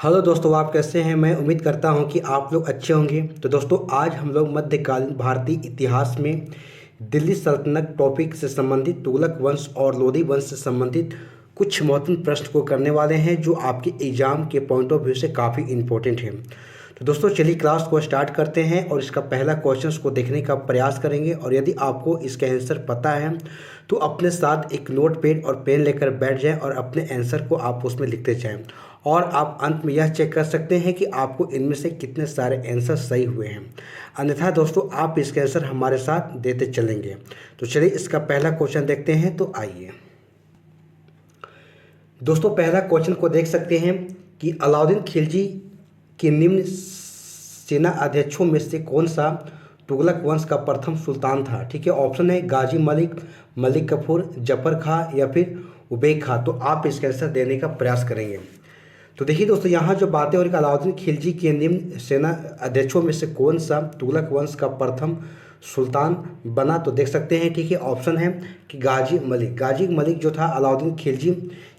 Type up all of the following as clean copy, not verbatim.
Hello दोस्तों, आप कैसे हैं। मैं उम्मीद करता हूं कि आप लोग अच्छे होंगे। तो दोस्तों, आज हम लोग मध्यकालीन भारतीय इतिहास में दिल्ली सल्तनत टॉपिक से संबंधित तुगलक वंश और लोधी वंश से संबंधित कुछ महत्वपूर्ण प्रश्न को करने वाले हैं जो आपके एग्जाम के पॉइंट ऑफ व्यू से काफ़ी इंपॉर्टेंट है। तो दोस्तों, चलिए क्लास को स्टार्ट करते हैं और इसका पहला क्वेश्चन को देखने का प्रयास करेंगे। और यदि आपको इसका आंसर पता है तो अपने साथ एक नोट पैड और पेन लेकर बैठ जाएं और अपने आंसर को आप उसमें लिखते जाएं। और आप अंत में यह चेक कर सकते हैं कि आपको इनमें से कितने सारे आंसर सही हुए हैं। अन्यथा दोस्तों, आप इसके आंसर हमारे साथ देते चलेंगे। तो चलिए इसका पहला क्वेश्चन देखते हैं। तो आइए दोस्तों, पहला क्वेश्चन को देख सकते हैं कि अलाउद्दीन खिलजी के निम्न सेना अध्यक्षों में से कौन सा तुगलक वंश का प्रथम सुल्तान था। ठीक है, ऑप्शन है गाजी मलिक, मलिक कफूर, जफर खां या फिर उबेग खां। तो आप इसका आंसर देने का प्रयास करेंगे। तो देखिए दोस्तों, यहाँ जो बातें हो रही है, अलाउद्दीन खिलजी के निम्न सेना अध्यक्षों में से कौन सा तुगलक वंश का प्रथम सुल्तान बना। तो देख सकते हैं, ठीक है, ऑप्शन है कि गाजी मलिक। गाजी मलिक जो था अलाउद्दीन खिलजी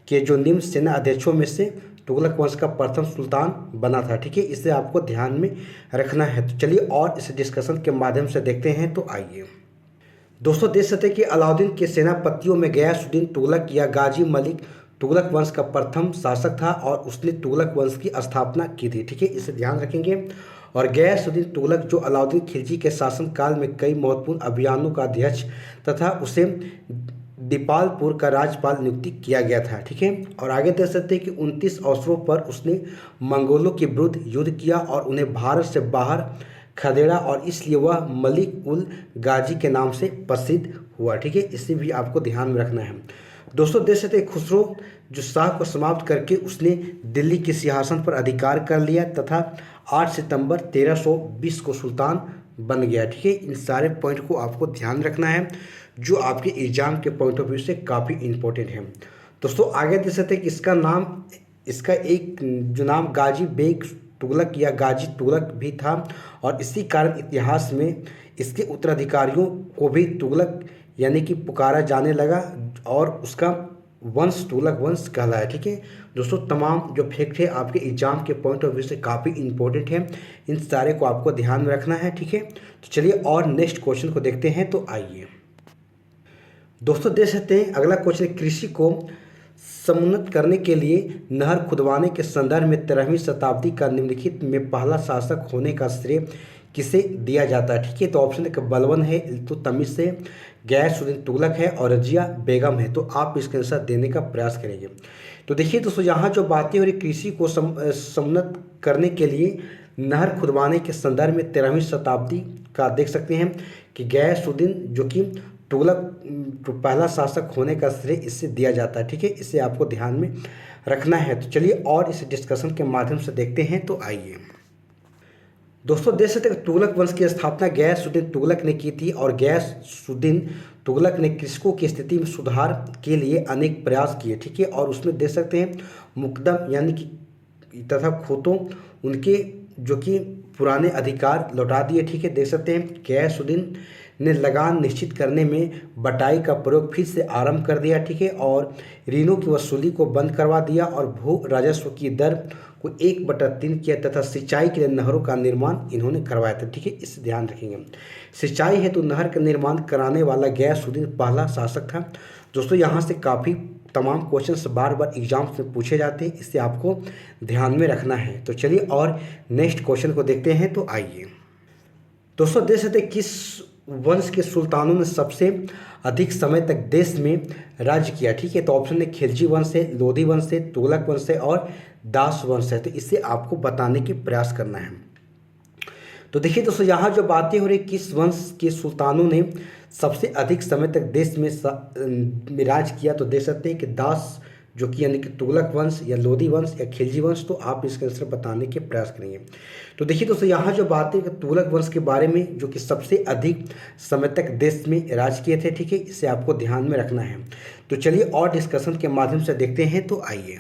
के जो निम्न सेना अध्यक्षों में से तुगलक वंश का प्रथम सुल्तान बना था। ठीक है, इसे आपको ध्यान में रखना है। तो चलिए और इस डिस्कशन के माध्यम से देखते हैं। तो आइए दोस्तों, देख सकते हैं कि अलाउद्दीन के सेनापतियों में गयासुद्दीन तुगलक या गाजी मलिक तुगलक वंश का प्रथम शासक था और उसने तुगलक वंश की स्थापना की थी। ठीक है, इसे ध्यान रखेंगे। और गयासुद्दीन तुगलक जो अलाउद्दीन खिलजी के शासनकाल में कई महत्वपूर्ण अभियानों का अध्यक्ष तथा उसे दीपालपुर का राज्यपाल नियुक्ति किया गया था। ठीक है, और आगे देख सकते हैं कि 29 अवसरों पर उसने मंगोलों के विरुद्ध युद्ध किया और उन्हें भारत से बाहर खदेड़ा और इसलिए वह मलिक उल गाजी के नाम से प्रसिद्ध हुआ। ठीक है, इसे भी आपको ध्यान में रखना है। दोस्तों, देख सकते खुसरो जो शाह को समाप्त करके उसने दिल्ली के सिंहासन पर अधिकार कर लिया तथा 8 सितंबर 1320 को सुल्तान बन गया। ठीक है, इन सारे पॉइंट को आपको ध्यान रखना है जो आपके एग्जाम के पॉइंट ऑफ व्यू से काफ़ी इंपॉर्टेंट है। दोस्तों, आगे देख सकते हैं कि इसका एक जो नाम गाजी बेग तुगलक या गाजी तुगलक भी था और इसी कारण इतिहास में इसके उत्तराधिकारियों को भी तुगलक यानी कि पुकारा जाने लगा और उसका वंश तुगलक वंश कहलाया। ठीक है दोस्तों, तमाम जो फैक्ट है आपके एग्जाम के पॉइंट ऑफ व्यू से काफ़ी इंपॉर्टेंट है, इन सारे को आपको ध्यान में रखना है। ठीक है, तो चलिए और नेक्स्ट क्वेश्चन को देखते हैं। तो आइए दोस्तों, देख सकते हैं अगला क्वेश्चन, कृषि को समुन्नत करने के लिए नहर खुदवाने के संदर्भ में 13वीं शताब्दी का निम्नलिखित में पहला शासक होने का श्रेय किसे दिया जाता है। ठीक है, तो ऑप्शन है बलबन है, इल्तुतमिश है, गयासुद्दीन तुगलक है और रजिया बेगम है। तो आप इसके आंसर देने का प्रयास करेंगे। तो देखिए दोस्तों, यहाँ जो बातें हो रही कृषि को समुन्नत करने के लिए नहर खुदवाने के संदर्भ में 13वीं शताब्दी का देख सकते हैं कि गयासुद्दीन जो कि तुगलक पहला शासक होने का श्रेय इससे दिया जाता है। ठीक है, इसे आपको ध्यान में रखना है। तो चलिए और इस डिस्कशन के माध्यम से देखते हैं। तो आइए दोस्तों, देख सकते हैं तुगलक वंश की स्थापना गयासुद्दीन तुगलक ने की थी और गयासुद्दीन तुगलक ने कृषकों की स्थिति में सुधार के लिए अनेक प्रयास किए। ठीक है, और उसमें देख सकते हैं मुकदम यानी कि तथा खोतों उनके जो कि पुराने अधिकार लौटा दिए। ठीक है, देख सकते हैं गयासुद्दीन ने लगान निश्चित करने में बटाई का प्रयोग फिर से आरंभ कर दिया। ठीक है, और ऋणों की वसूली को बंद करवा दिया और भू राजस्व की दर को 1/3 किया तथा सिंचाई के लिए नहरों का निर्माण इन्होंने करवाया था। ठीक है, इसे ध्यान रखेंगे। सिंचाई हेतु नहर का निर्माण कराने वाला गयासुद्दीन पहला शासक था। दोस्तों, यहाँ से काफ़ी तमाम क्वेश्चंस बार बार एग्जाम्स में पूछे जाते हैं, इससे आपको ध्यान में रखना है। तो चलिए और नेक्स्ट क्वेश्चन को देखते हैं। तो आइए दोस्तों, देख सकते किस वंश के सुल्तानों ने सबसे अधिक समय तक देश में राज्य किया। ठीक है, तो ऑप्शन है खिलजी वंश है, लोधी वंश है, तुगलक वंश है और दास वंश है। तो इसे आपको बताने की प्रयास करना है। तो देखिए दोस्तों, यहाँ जो बातें हो रही किस वंश के सुल्तानों ने सबसे अधिक समय तक देश में राज किया, तो देख सकते हैं कि दास जो कि यानी कि तुगलक वंश या लोधी वंश या खिलजी वंश। तो आप इसका आंसर बताने के प्रयास करेंगे। तो देखिए दोस्तों, यहाँ जो बातें तुगलक वंश के बारे में जो कि सबसे अधिक समय तक देश में राज किए थे। ठीक है, इसे आपको ध्यान में रखना है। तो चलिए और डिस्कशन के माध्यम से देखते हैं। तो आइए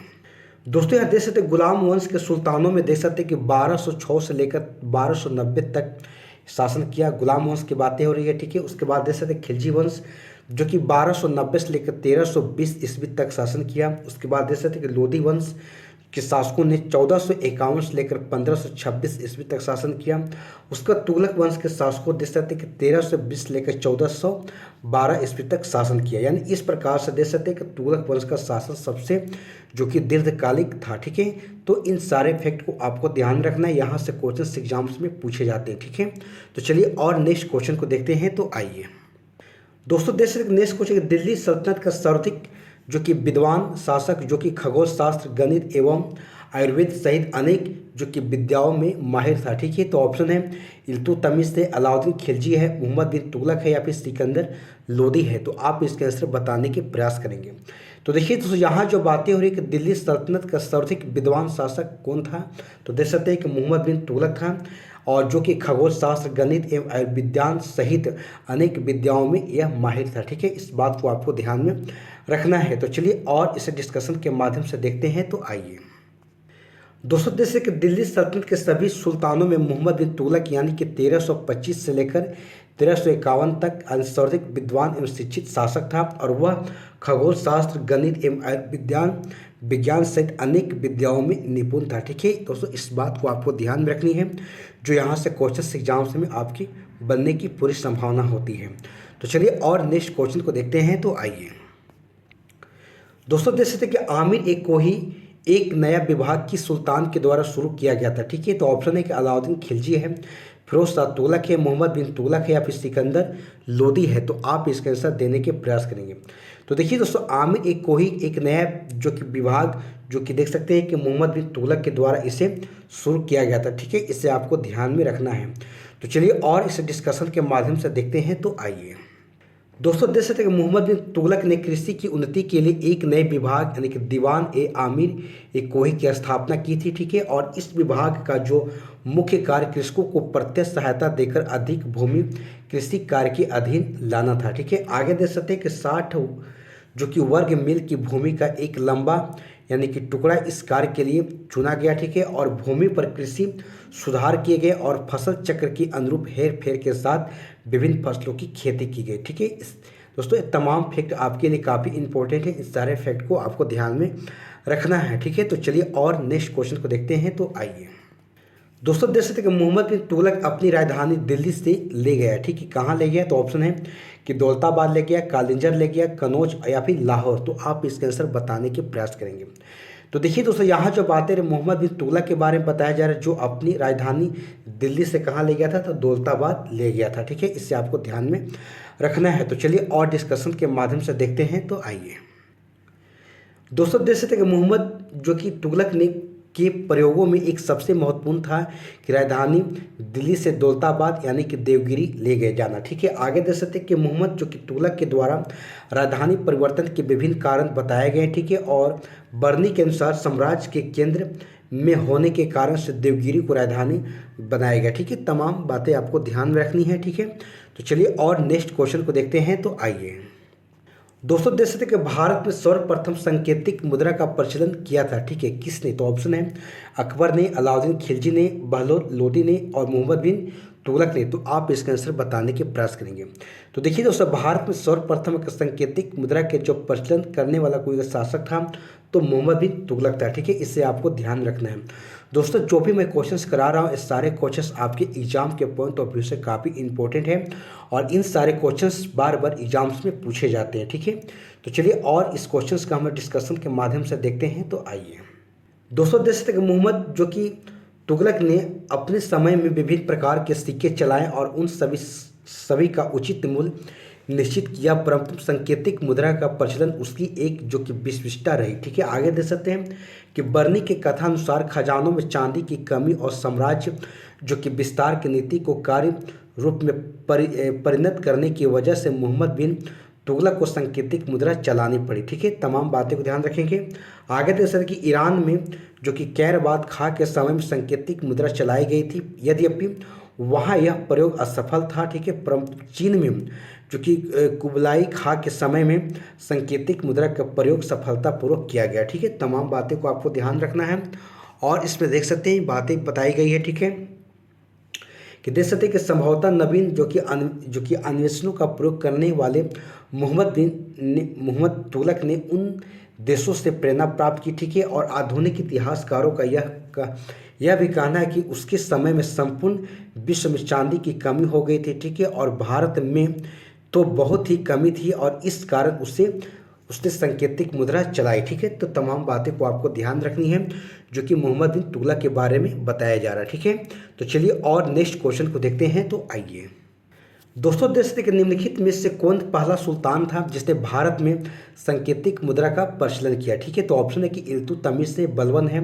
दोस्तों, यहाँ देख सकते गुलाम वंश के सुल्तानों में देख सकते कि 1206 से लेकर 1290 तक शासन किया। गुलाम वंश की बातें हो रही है। ठीक है, उसके बाद देख सकते खिलजी वंश जो कि 1290 से लेकर 1320 ईस्वी तक शासन किया। उसके बाद देख सकते कि लोधी वंश के शासकों ने 1451 से लेकर 1526 ईस्वी तक शासन किया। उसका तुगलक वंश के शासकों देख सकते हैं कि 1320 से लेकर 1412 ईस्वी तक शासन किया। यानी इस प्रकार से देख सकते हैं कि तुगलक वंश का शासन सबसे जो कि दीर्घकालिक था। ठीक है, तो इन सारे फैक्ट को आपको ध्यान रखना है, यहाँ से क्वेश्चन एग्जाम्स में पूछे जाते हैं। ठीक है, तो चलिए और नेक्स्ट क्वेश्चन को देखते हैं। तो आइए दोस्तों, देख सकते नेक्स्ट क्वेश्चन, दिल्ली सल्तनत का सर्वाधिक जो कि विद्वान शासक जो कि खगोल शास्त्र, गणित एवं आयुर्वेद सहित अनेक जो कि विद्याओं में माहिर था। ठीक है, तो ऑप्शन है इल्तुतमिश है, अलाउद्दीन खिलजी है, मोहम्मद बिन तुगलक है या फिर सिकंदर लोदी है। तो आप इसके आंसर बताने के प्रयास करेंगे। तो देखिए दोस्तों, यहाँ जो बातें हो रही है कि दिल्ली सल्तनत का सर्वाधिक विद्वान शासक कौन था, तो देख सकते हैं कि मोहम्मद बिन तुगलक था, और जो कि खगोल शास्त्र, गणित एवं आयुर्विज्ञान सहित अनेक विद्याओं में यह माहिर था। ठीक है, इस बात को आपको ध्यान में रखना है। तो चलिए और इसे डिस्कशन के माध्यम से देखते हैं। तो आइए दोस्तों, जैसे कि दिल्ली सल्तनत के सभी सुल्तानों में मोहम्मद बिन तुगलक यानी कि 1325 से लेकर 1351 तक सर्वाधिक विद्वान एवं शिक्षित शासक था, और वह खगोल शास्त्र, गणित एवं विज्ञान सहित अनेक विद्याओं में निपुण था। ठीक है दोस्तों, इस बात को आपको ध्यान में रखनी है, जो यहाँ से क्वेश्चन एग्जाम्स में आपकी बनने की पूरी संभावना होती है। तो चलिए और नेक्स्ट क्वेश्चन को देखते हैं। तो आइए दोस्तों, देख सकते हैं कि आमिर एक को ही एक नया विभाग की सुल्तान के द्वारा शुरू किया गया था। ठीक है, तो ऑप्शन है कि अलाउद्दीन खिलजी है, फिरोज शाह तुगलक है, मोहम्मद बिन तुगलक है या फिर सिकंदर लोदी है। तो आप इसका आंसर देने के प्रयास करेंगे। तो देखिए दोस्तों, आमिर एक को ही एक नया जो कि विभाग जो कि देख सकते हैं कि मोहम्मद बिन तुगलक के द्वारा इसे शुरू किया गया था। ठीक है, इसे आपको ध्यान में रखना है। तो चलिए और इस डिस्कशन के माध्यम से देखते हैं। तो आइए दोस्तों, देख सकते हैं कि मोहम्मद बिन तुगलक ने कृषि की उन्नति के लिए एक नए विभाग यानी कि दीवान ए आमिर एक कोही की स्थापना की थी। ठीक है, और इस विभाग का जो मुख्य कार्य कृषकों को प्रत्यक्ष सहायता देकर अधिक भूमि कृषि कार्य के अधीन लाना था। ठीक है, आगे देख सकते हैं कि 60 जो कि वर्ग मील की भूमि का एक लंबा यानी कि टुकड़ा इस कार्य के लिए चुना गया। ठीक है, और भूमि पर कृषि सुधार किए गए और फसल चक्र की अनुरूप हेर फेर के साथ विभिन्न फसलों की खेती की गई। ठीक है दोस्तों, ये तमाम फैक्ट आपके लिए काफ़ी इंपॉर्टेंट है, इस सारे फैक्ट को आपको ध्यान में रखना है। ठीक है, तो चलिए और नेक्स्ट क्वेश्चन को देखते हैं। तो आइए दोस्तों, देख सकते हैं कि मोहम्मद बिन तुगलक अपनी राजधानी दिल्ली से ले गया। ठीक है, कहाँ ले गया, तो ऑप्शन है कि दौलताबाद ले गया, कालिंजर ले गया, कनौज या फिर लाहौर। तो आप इसके आंसर बताने के प्रयास करेंगे। तो देखिए दोस्तों, यहाँ जो बातें मोहम्मद बिन तुगलक के बारे में बताया जा रहा है, जो अपनी राजधानी दिल्ली से कहाँ ले गया था, तो दौलताबाद ले गया था। ठीक है, इससे आपको ध्यान में रखना है। तो चलिए और डिस्कशन के माध्यम से देखते हैं। तो आइए दोस्तों, देख सकते हैं कि मोहम्मद जो कि तुगलक ने के प्रयोगों में एक सबसे महत्वपूर्ण था कि राजधानी दिल्ली से दौलताबाद यानी कि देवगिरी ले गए जाना। ठीक है, आगे देख सकते हैं कि मोहम्मद जो कि तुगलक के द्वारा राजधानी परिवर्तन के विभिन्न कारण बताए गए। ठीक है, और बर्नी के अनुसार साम्राज्य के केंद्र में होने के कारण से देवगिरी को राजधानी बनाया गया। ठीक है, तमाम बातें आपको ध्यान में रखनी है। ठीक है, तो चलिए और नेक्स्ट क्वेश्चन को देखते हैं। तो आइए दोस्तों, देख सकते हैं कि भारत में सर्वप्रथम सांकेतिक मुद्रा का प्रचलन किया था। ठीक है, किसने, तो ऑप्शन है अकबर ने, अलाउद्दीन खिलजी ने, बहलोल लोदी ने और मोहम्मद बिन तुगलक ने। तो आप इसका आंसर बताने के प्रयास करेंगे। तो देखिए दोस्तों, भारत में सर्वप्रथम सांकेतिक मुद्रा के जो प्रचलन करने वाला कोई शासक था तो मोहम्मद बिन तुगलक था। ठीक है, इससे आपको ध्यान रखना है। दोस्तों, जो भी मैं क्वेश्चंस करा रहा हूँ, इस सारे क्वेश्चंस आपके एग्जाम के पॉइंट ऑफ व्यू से काफ़ी इंपॉर्टेंट है, और इन सारे क्वेश्चंस बार बार एग्जाम्स में पूछे जाते हैं। ठीक है, तो चलिए और इस क्वेश्चंस का हम डिस्कशन के माध्यम से देखते हैं। तो आइए दोस्तों, देख सकते हैं कि मोहम्मद जो कि तुगलक ने अपने समय में विभिन्न प्रकार के सिक्के चलाए और उन सभी का उचित मूल्य निश्चित किया, परंतु सांकेतिक मुद्रा का प्रचलन उसकी एक जो कि विशिष्टता रही। ठीक है, आगे देख सकते हैं कि बर्नी के कथानुसार खजानों में चांदी की कमी और साम्राज्य जो कि विस्तार की नीति को कार्य रूप में परिणत करने की वजह से मोहम्मद बिन तुगलक को सांकेतिक मुद्रा चलानी पड़ी। ठीक है, तमाम बातें को ध्यान रखेंगे। आगे देख सकते कि ईरान में जो कि कैरबाद खां के समय में सांकेतिक मुद्रा चलाई गई थी, यद्यपि वहाँ यह प्रयोग असफल था। ठीक है, परंतु चीन में जो कि कुबलाई खां के समय में सांकेतिक मुद्रा का प्रयोग सफलतापूर्वक किया गया। ठीक है, तमाम बातें को आपको ध्यान रखना है, और इसमें देख सकते हैं बातें बताई गई है। ठीक है, कि देख सकते हैं कि संभवतः नवीन जो कि अन्वेषणों का प्रयोग करने वाले मोहम्मद तुगलक ने उन देशों से प्रेरणा प्राप्त की, ठीक है। और आधुनिक इतिहासकारों का यह भी कहना है कि उसके समय में संपूर्ण विश्व में चांदी की कमी हो गई थी, ठीक है। और भारत में तो बहुत ही कमी थी और इस कारण उसने सांकेतिक मुद्रा चलाई, ठीक है। तो तमाम बातें को आपको ध्यान रखनी है जो कि मोहम्मद बिन तुगलक के बारे में बताया जा रहा है, ठीक है। तो चलिए और नेक्स्ट क्वेश्चन को देखते हैं। तो आइए दोस्तों, देश के निम्नलिखित में से कौन पहला सुल्तान था जिसने भारत में सांकेतिक मुद्रा का प्रचलन किया, ठीक है। तो ऑप्शन है कि इल्तुतमिश है, बलबन है,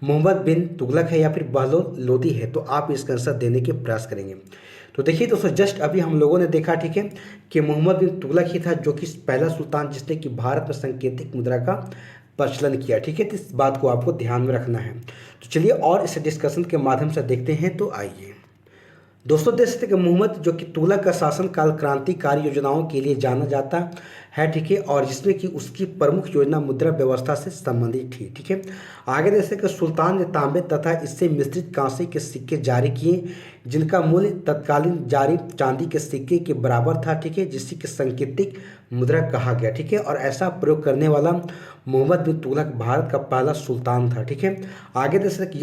मोहम्मद बिन तुगलक है या फिर बहलोल लोदी है। तो आप इसका आंसर देने के प्रयास करेंगे। तो देखिए दोस्तों, जस्ट अभी हम लोगों ने देखा, ठीक है, कि मोहम्मद बिन तुगलक ही था जो कि पहला सुल्तान जिसने कि भारत में सांकेतिक मुद्रा का प्रचलन किया, ठीक है। तो इस बात को आपको ध्यान में रखना है। तो चलिए और इस डिस्कशन के माध्यम से देखते हैं। तो आइए दोस्तों, देख सकते कि मोहम्मद जो कि तुगलक का शासनकाल क्रांतिकारी योजनाओं के लिए जाना जाता है, ठीक है। और जिसमें कि उसकी प्रमुख योजना मुद्रा व्यवस्था से संबंधित थी, ठीक है। आगे देख सकते कि सुल्तान ने तांबे तथा इससे मिश्रित कांसे के सिक्के जारी किए जिनका मूल्य तत्कालीन जारी चांदी के सिक्के के बराबर था, ठीक है, जिसकी कि सांकेतिक मुद्रा कहा गया, ठीक है। और ऐसा प्रयोग करने वाला मोहम्मद बिन तुगलक भारत का पहला सुल्तान था, ठीक है। आगे देख सकते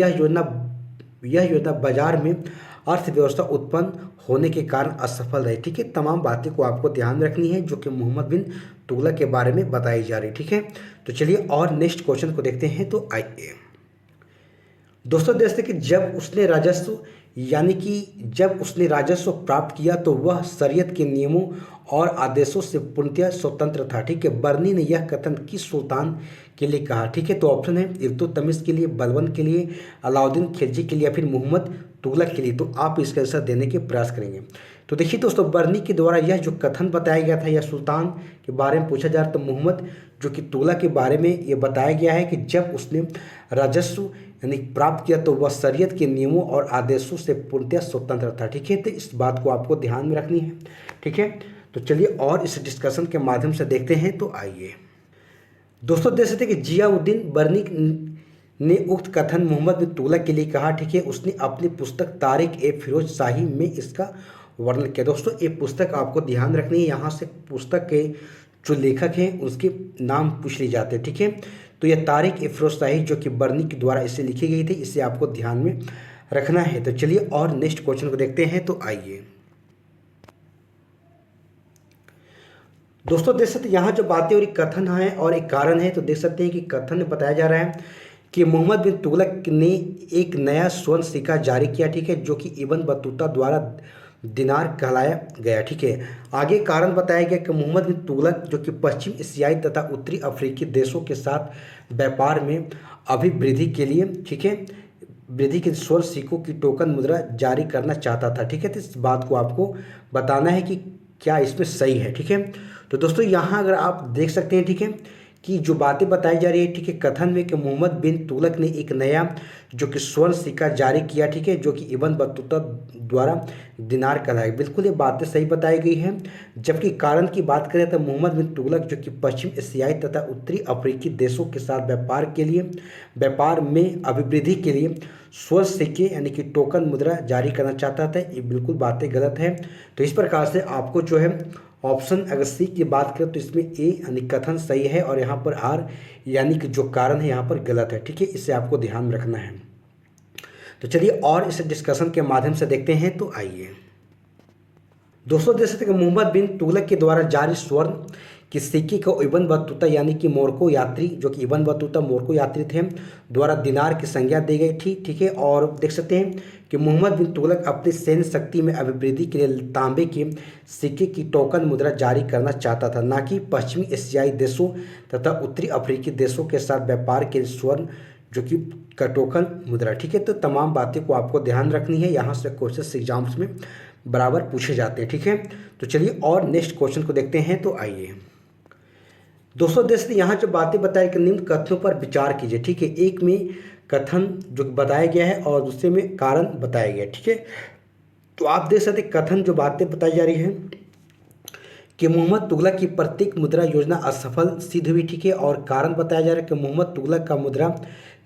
यह योजना बाजार में अर्थव्यवस्था उत्पन्न होने के कारण असफल रही, ठीक है। तमाम बातें को आपको ध्यान रखनी है जो कि मोहम्मद बिन तुगलक के बारे में बताई जा रही, ठीक है। तो चलिए और नेक्स्ट क्वेश्चन को देखते हैं। तो आइए दोस्तों, देखते कि जब उसने राजस्व प्राप्त किया तो वह शरीयत के नियमों और आदेशों से पूर्णतः स्वतंत्र था, ठीक है। बर्नी ने यह कथन किस सुल्तान के लिए कहा, ठीक है। तो ऑप्शन है इल्तुतमिश के लिए, बलबन के लिए, अलाउद्दीन खिलजी के लिए या फिर मोहम्मद तुगलक के लिए। तो आप इसका आंसर देने के प्रयास करेंगे। तो देखिए दोस्तों, बर्नी के द्वारा यह जो कथन बताया गया था, यह सुल्तान के बारे में पूछा जा रहा, तो मोहम्मद जो कि तुगलक के बारे में ये बताया गया है कि जब उसने राजस्व यानी प्राप्त किया तो वह शरीयत के नियमों और आदेशों से पूर्णतः स्वतंत्र था, ठीक है। तो इस बात को आपको ध्यान में रखनी है, ठीक है। तो चलिए और इस डिस्कशन के माध्यम से देखते हैं। तो आइए दोस्तों, देख सकते हैं कि जियाउद्दीन बर्नी ने उक्त कथन मोहम्मद बिन तुगलक के लिए कहा, ठीक है। उसने अपनी पुस्तक तारिक ए फिरोज शाही में इसका वर्णन किया। दोस्तों, ये पुस्तक आपको ध्यान रखनी है, यहाँ से पुस्तक के जो लेखक हैं उसके नाम पूछ लिए जाते हैं, ठीक है। तो यह तारिक ए फिरोज शाही जो कि बर्नी के द्वारा इसे लिखी गई थी, इसे आपको ध्यान में रखना है। तो चलिए और नेक्स्ट क्वेश्चन को देखते हैं। तो आइए दोस्तों, देख सकते हैं यहाँ जो बातें और एक कथन है और एक कारण है। तो देख सकते हैं कि कथन में बताया जा रहा है कि मोहम्मद बिन तुगलक ने एक नया स्वर्ण सिक्का जारी किया, ठीक है, जो कि इब्न बतूता द्वारा दिनार कहलाया गया, ठीक है। आगे कारण बताया गया कि मोहम्मद बिन तुगलक जो कि पश्चिम एशियाई तथा उत्तरी अफ्रीकी देशों के साथ व्यापार में अभिवृद्धि के लिए, ठीक है, वृद्धि के स्वर्ण सिक्कों की टोकन मुद्रा जारी करना चाहता था, ठीक है। तो इस बात को आपको बताना है कि क्या इसमें सही है, ठीक है। तो दोस्तों, यहाँ अगर आप देख सकते हैं, ठीक है, कि जो बातें बताई जा रही है, ठीक है, कथन में कि मोहम्मद बिन तुगलक ने एक नया जो कि स्वर्ण सिक्का जारी किया, ठीक है, जो कि इब्न बतूता द्वारा दिनार कहलाया। बिल्कुल ये बातें सही बताई गई हैं। जबकि कारण की बात करें तो मोहम्मद बिन तुगलक जो कि पश्चिम एशियाई तथा उत्तरी अफ्रीकी देशों के साथ व्यापार में अभिवृद्धि के लिए स्वर्ण सिक्के यानी कि टोकन मुद्रा जारी करना चाहता था। ये बिल्कुल बातें गलत हैं। तो इस प्रकार से आपको जो है ऑप्शन अगर सी की बात करें तो इसमें ए यानी कथन सही है और यहाँ पर आर यानी कि जो कारण है यहाँ पर गलत है, ठीक है। इसे आपको ध्यान में रखना है। तो चलिए और इस डिस्कशन के माध्यम से देखते हैं। तो आइए दोस्तों, देख सकते हैं कि मोहम्मद बिन तुगलक के द्वारा जारी स्वर्ण कि सिक्के को इब्न बतूता यानी कि मोरक्को यात्री जो कि इब्न बतूता मोरक्को यात्री थे द्वारा दिनार की संज्ञा दी गई थी, ठीक है। और देख सकते हैं कि मोहम्मद बिन तुगलक अपनी सैन्य शक्ति में अभिवृद्धि के लिए तांबे के सिक्के की टोकन मुद्रा जारी करना चाहता था, ना कि पश्चिमी एशियाई देशों तथा उत्तरी अफ्रीकी देशों के साथ व्यापार के स्वर्ण जो कि का टोकन मुद्रा, ठीक है। तो तमाम बातें को आपको ध्यान रखनी है, यहाँ से क्वेश्चन एग्जाम्स में बराबर पूछे जाते हैं, ठीक है। तो चलिए और नेक्स्ट क्वेश्चन को देखते हैं। तो आइए दोस्तों, देख सकते यहाँ जो बातें बताई कि निम्न कथनों पर विचार कीजिए, ठीक है। एक में कथन जो बताया गया है और दूसरे में कारण बताया गया है, ठीक है। तो आप देख सकते कथन जो बातें बताई जा रही है कि मोहम्मद तुगलक की प्रत्येक मुद्रा योजना असफल सिद्ध हुई, ठीक है। और कारण बताया जा रहा है कि मोहम्मद तुगलक का मुद्रा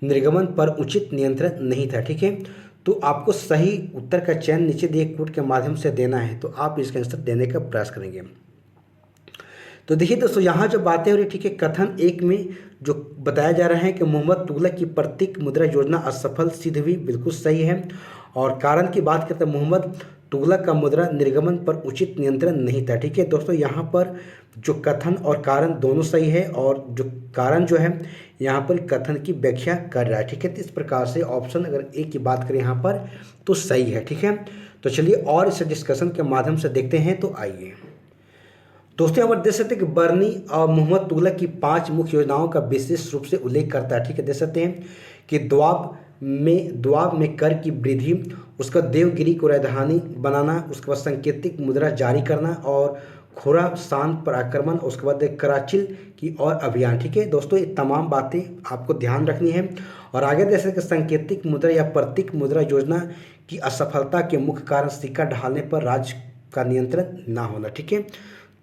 निर्गमन पर उचित नियंत्रण नहीं था, ठीक है। तो आपको सही उत्तर का चयन नीचे दिए कोड के माध्यम से देना है। तो आप इसका आंसर देने का प्रयास करेंगे। तो देखिए दोस्तों, यहाँ जो बातें हो रही, ठीक है, कथन एक में जो बताया जा रहा है कि मोहम्मद तुगलक की प्रतीक मुद्रा योजना असफल सिद्ध हुई, बिल्कुल सही है। और कारण की बात करते हैं, मोहम्मद तुगलक का मुद्रा निर्गमन पर उचित नियंत्रण नहीं था। ठीक है दोस्तों, यहाँ पर जो कथन और कारण दोनों सही है, और जो कारण जो है यहाँ पर कथन की व्याख्या कर रहा है। ठीक है, तो इस प्रकार से ऑप्शन अगर ए की बात करें यहाँ पर तो सही है। ठीक है, तो चलिए और इस डिस्कशन के माध्यम से देखते हैं। तो आइए दोस्तों, यहाँ पर देख सकते हैं कि बर्नी और मोहम्मद तुगलक की 5 मुख्य योजनाओं का विशेष रूप से उल्लेख करता है। ठीक है, देख सकते हैं कि द्वाब में कर की वृद्धि, उसका देवगिरी को राजधानी बनाना, उसके बाद सांकेतिक मुद्रा जारी करना, और खुरासान पर आक्रमण, उसके बाद कराचिल की और अभियान। ठीक है दोस्तों, ये तमाम बातें आपको ध्यान रखनी है। और आगे देख सकते सांकेतिक मुद्रा या प्रतीक मुद्रा योजना की असफलता के मुख्य कारण सिक्का ढालने पर राज्य का नियंत्रण ना होना। ठीक है,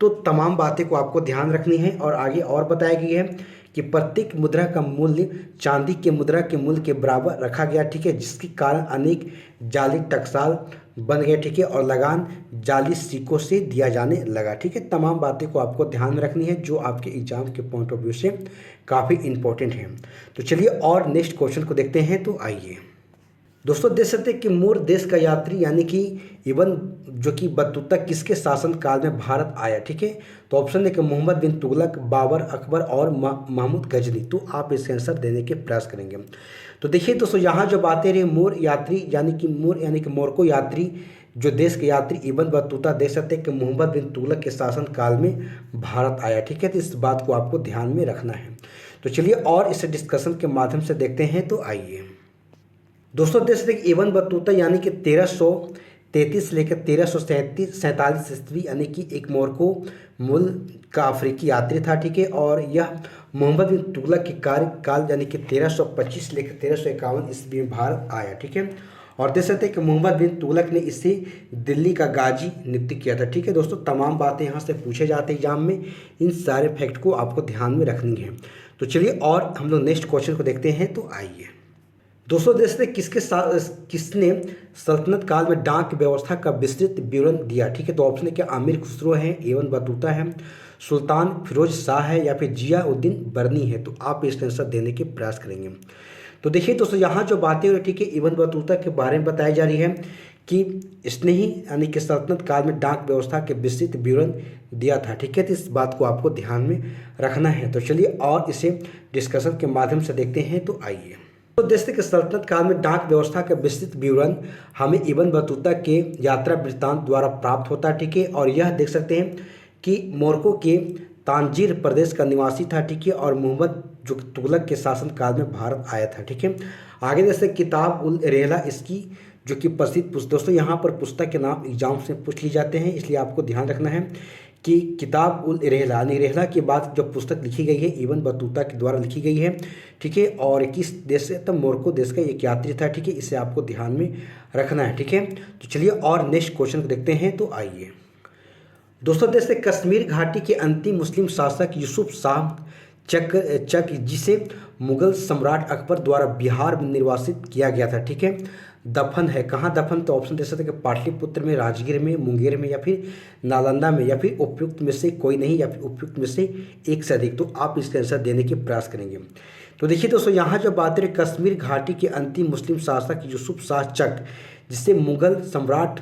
तो तमाम बातें को आपको ध्यान रखनी है। और आगे और बताया गया है कि प्रत्येक मुद्रा का मूल्य चांदी के मुद्रा के मूल्य के बराबर रखा गया। ठीक है, जिसके कारण अनेक जाली टकसाल बन गए। ठीक है, और लगान जाली सिक्कों से दिया जाने लगा। ठीक है, तमाम बातें को आपको ध्यान में रखनी है जो आपके एग्जाम के पॉइंट ऑफ व्यू से काफ़ी इंपॉर्टेंट है। तो चलिए और नेक्स्ट क्वेश्चन को देखते हैं। तो आइए दोस्तों, देख सकते हैं कि मूर देश का यात्री यानी कि इब्न जो कि बतूता किसके शासनकाल में भारत आया। ठीक है, तो ऑप्शन है कि मोहम्मद बिन तुगलक, बाबर, अकबर और महमूद गजनी। तो आप इसका आंसर देने के प्रयास करेंगे। तो देखिए दोस्तों, यहाँ जो बातें रही, मूर यात्री यानी कि मोरको यात्री जो देश के यात्री इब्न बतूता, देख सकते हैं कि मोहम्मद बिन तुगलक के शासनकाल में भारत आया। ठीक है, तो इस बात को आपको ध्यान में रखना है। तो चलिए और इस डिस्कशन के माध्यम से देखते हैं। तो आइए दोस्तों, देख सकते इब्न बतूता यानी कि 1333 लेकर 1347 ईस्वी यानी कि एक मोरको मूल का अफ्रीकी यात्री था। ठीक है, और यह मोहम्मद बिन तुगलक के कार्यकाल यानी कि 1325 लेकर 1351 ईस्वी में भारत आया। ठीक है, और देख सकते हैं कि मोहम्मद बिन तुगलक ने इसे दिल्ली का गाजी नियुक्त किया था। ठीक है दोस्तों, तमाम बातें यहाँ से पूछे जाते हैं एग्जाम में, इन सारे फैक्ट को आपको ध्यान में रखनी है। तो चलिए और हम लोग नेक्स्ट क्वेश्चन को देखते हैं। तो आइए दोस्तों, देख सकते किसने सल्तनत काल में डाक व्यवस्था का विस्तृत विवरण दिया। ठीक है, तो ऑप्शन है कि आमिर खुसरो है, इब्न बतूता है, सुल्तान फिरोज शाह है, या फिर जियाउद्दीन बर्नी है। तो आप इसका आंसर देने के प्रयास करेंगे। तो देखिए दोस्तों, यहाँ जो बातें हो रही, ठीक है, इब्न बतूता के बारे में बताई जा रही है कि इसने ही यानी कि सल्तनत काल में डाक व्यवस्था के विस्तृत विवरण दिया था। ठीक है, तो इस बात को आपको ध्यान में रखना है। तो चलिए और इसे डिस्कशन के माध्यम से देखते हैं। तो आइए तो देश के सल्तनत काल में डाक व्यवस्था का विस्तृत विवरण हमें इब्न बतूता के यात्रा वृत्तांत द्वारा प्राप्त होता है। ठीक है, और यह देख सकते हैं कि मोरक्को के तांजीर प्रदेश का निवासी था। ठीक है, और मोहम्मद जो तुगलक के शासन काल में भारत आया था। ठीक है, आगे जैसे किताब उल रेहला इसकी जो कि प्रसिद्ध पुस्तक, दोस्तों यहाँ पर पुस्तक के नाम एग्जाम से पूछ ली जाते हैं, इसलिए आपको ध्यान रखना है कि किताब उल रेहला यानी रेहला के बाद जो पुस्तक लिखी गई है इब्न बतूता के द्वारा लिखी गई है। ठीक है, और किस देश से, तब मोरक्को देश का एक यात्री था। ठीक है, इसे आपको ध्यान में रखना है। ठीक है, तो चलिए और नेक्स्ट क्वेश्चन को देखते हैं। तो आइए दोस्तों, देश से कश्मीर घाटी के अंतिम मुस्लिम शासक यूसुफ शाह चक जिसे मुगल सम्राट अकबर द्वारा बिहार में निर्वासित किया गया था। ठीक है, दफन है कहाँ दफन, तो ऑप्शन दे सकते हैं कि पाटलिपुत्र में, राजगीर में, मुंगेर में, या फिर नालंदा में, या फिर उपयुक्त में से कोई नहीं, या फिर उपयुक्त में से एक से अधिक। तो आप इसका आंसर देने के प्रयास करेंगे। तो देखिए दोस्तों, यहाँ जो बात है कश्मीर घाटी के अंतिम मुस्लिम शासक यूसुफ शाह चक जिसे मुगल सम्राट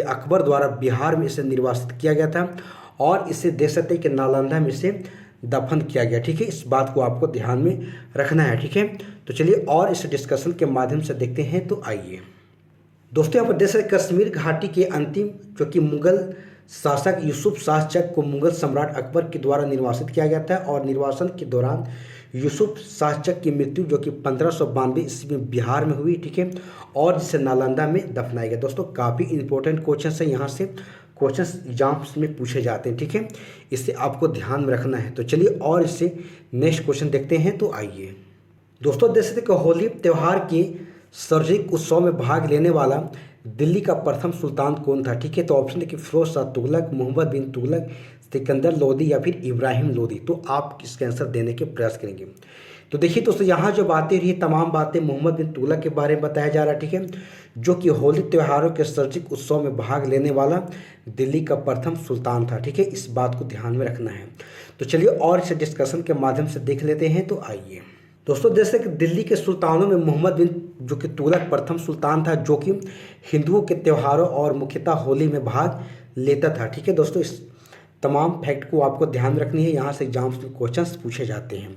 अकबर द्वारा बिहार में इसे निर्वासित किया गया था, और इसे देख सकते हैं कि नालंदा में से दफन किया गया। ठीक है, इस बात को आपको ध्यान में रखना है। ठीक है, तो चलिए और इस डिस्कशन के माध्यम से देखते हैं। तो आइए दोस्तों, यहाँ पर देख सकते कश्मीर घाटी के अंतिम जो कि मुगल शासक यूसुफ शाह चक को मुगल सम्राट अकबर के द्वारा निर्वासित किया गया था, और निर्वासन के दौरान यूसुफ शाह चक की मृत्यु जो कि 1592 ईस्वी में बिहार में हुई। ठीक है, और जिसे नालंदा में दफनाया गया। दोस्तों काफ़ी इंपॉर्टेंट क्वेश्चन है, यहाँ से क्वेश्चंस एग्जाम्स में पूछे जाते हैं। ठीक है, इसे आपको ध्यान में रखना है। तो चलिए और इससे नेक्स्ट क्वेश्चन देखते हैं। तो आइए दोस्तों, देख सकते हैं होली त्यौहार के सार्वजनिक उत्सव में भाग लेने वाला दिल्ली का प्रथम सुल्तान कौन था। ठीक है, तो ऑप्शन है कि फिरोज शाह तुगलक, मोहम्मद बिन तुगलक, सिकंदर लोदी, या फिर इब्राहिम लोदी। तो आप इसका आंसर देने के प्रयास करेंगे। तो देखिए दोस्तों, यहाँ जो बातें रही तमाम बातें मोहम्मद बिन तुगलक के बारे में बताया जा रहा है, ठीक है, जो कि होली त्योहारों के सार्वजनिक उत्सव में भाग लेने वाला दिल्ली का प्रथम सुल्तान था, ठीक है। इस बात को ध्यान में रखना है। तो चलिए और इसे डिस्कशन के माध्यम से देख लेते हैं। तो आइए दोस्तों, जैसे कि दिल्ली के सुल्तानों में मोहम्मद बिन जो कि तुगलक प्रथम सुल्तान था, जो कि हिंदुओं के त्योहारों और मुख्यतः होली में भाग लेता था, ठीक है दोस्तों। इस तमाम फैक्ट को आपको ध्यान में रखनी है, यहाँ से एग्जाम्स में क्वेश्चंस पूछे जाते हैं।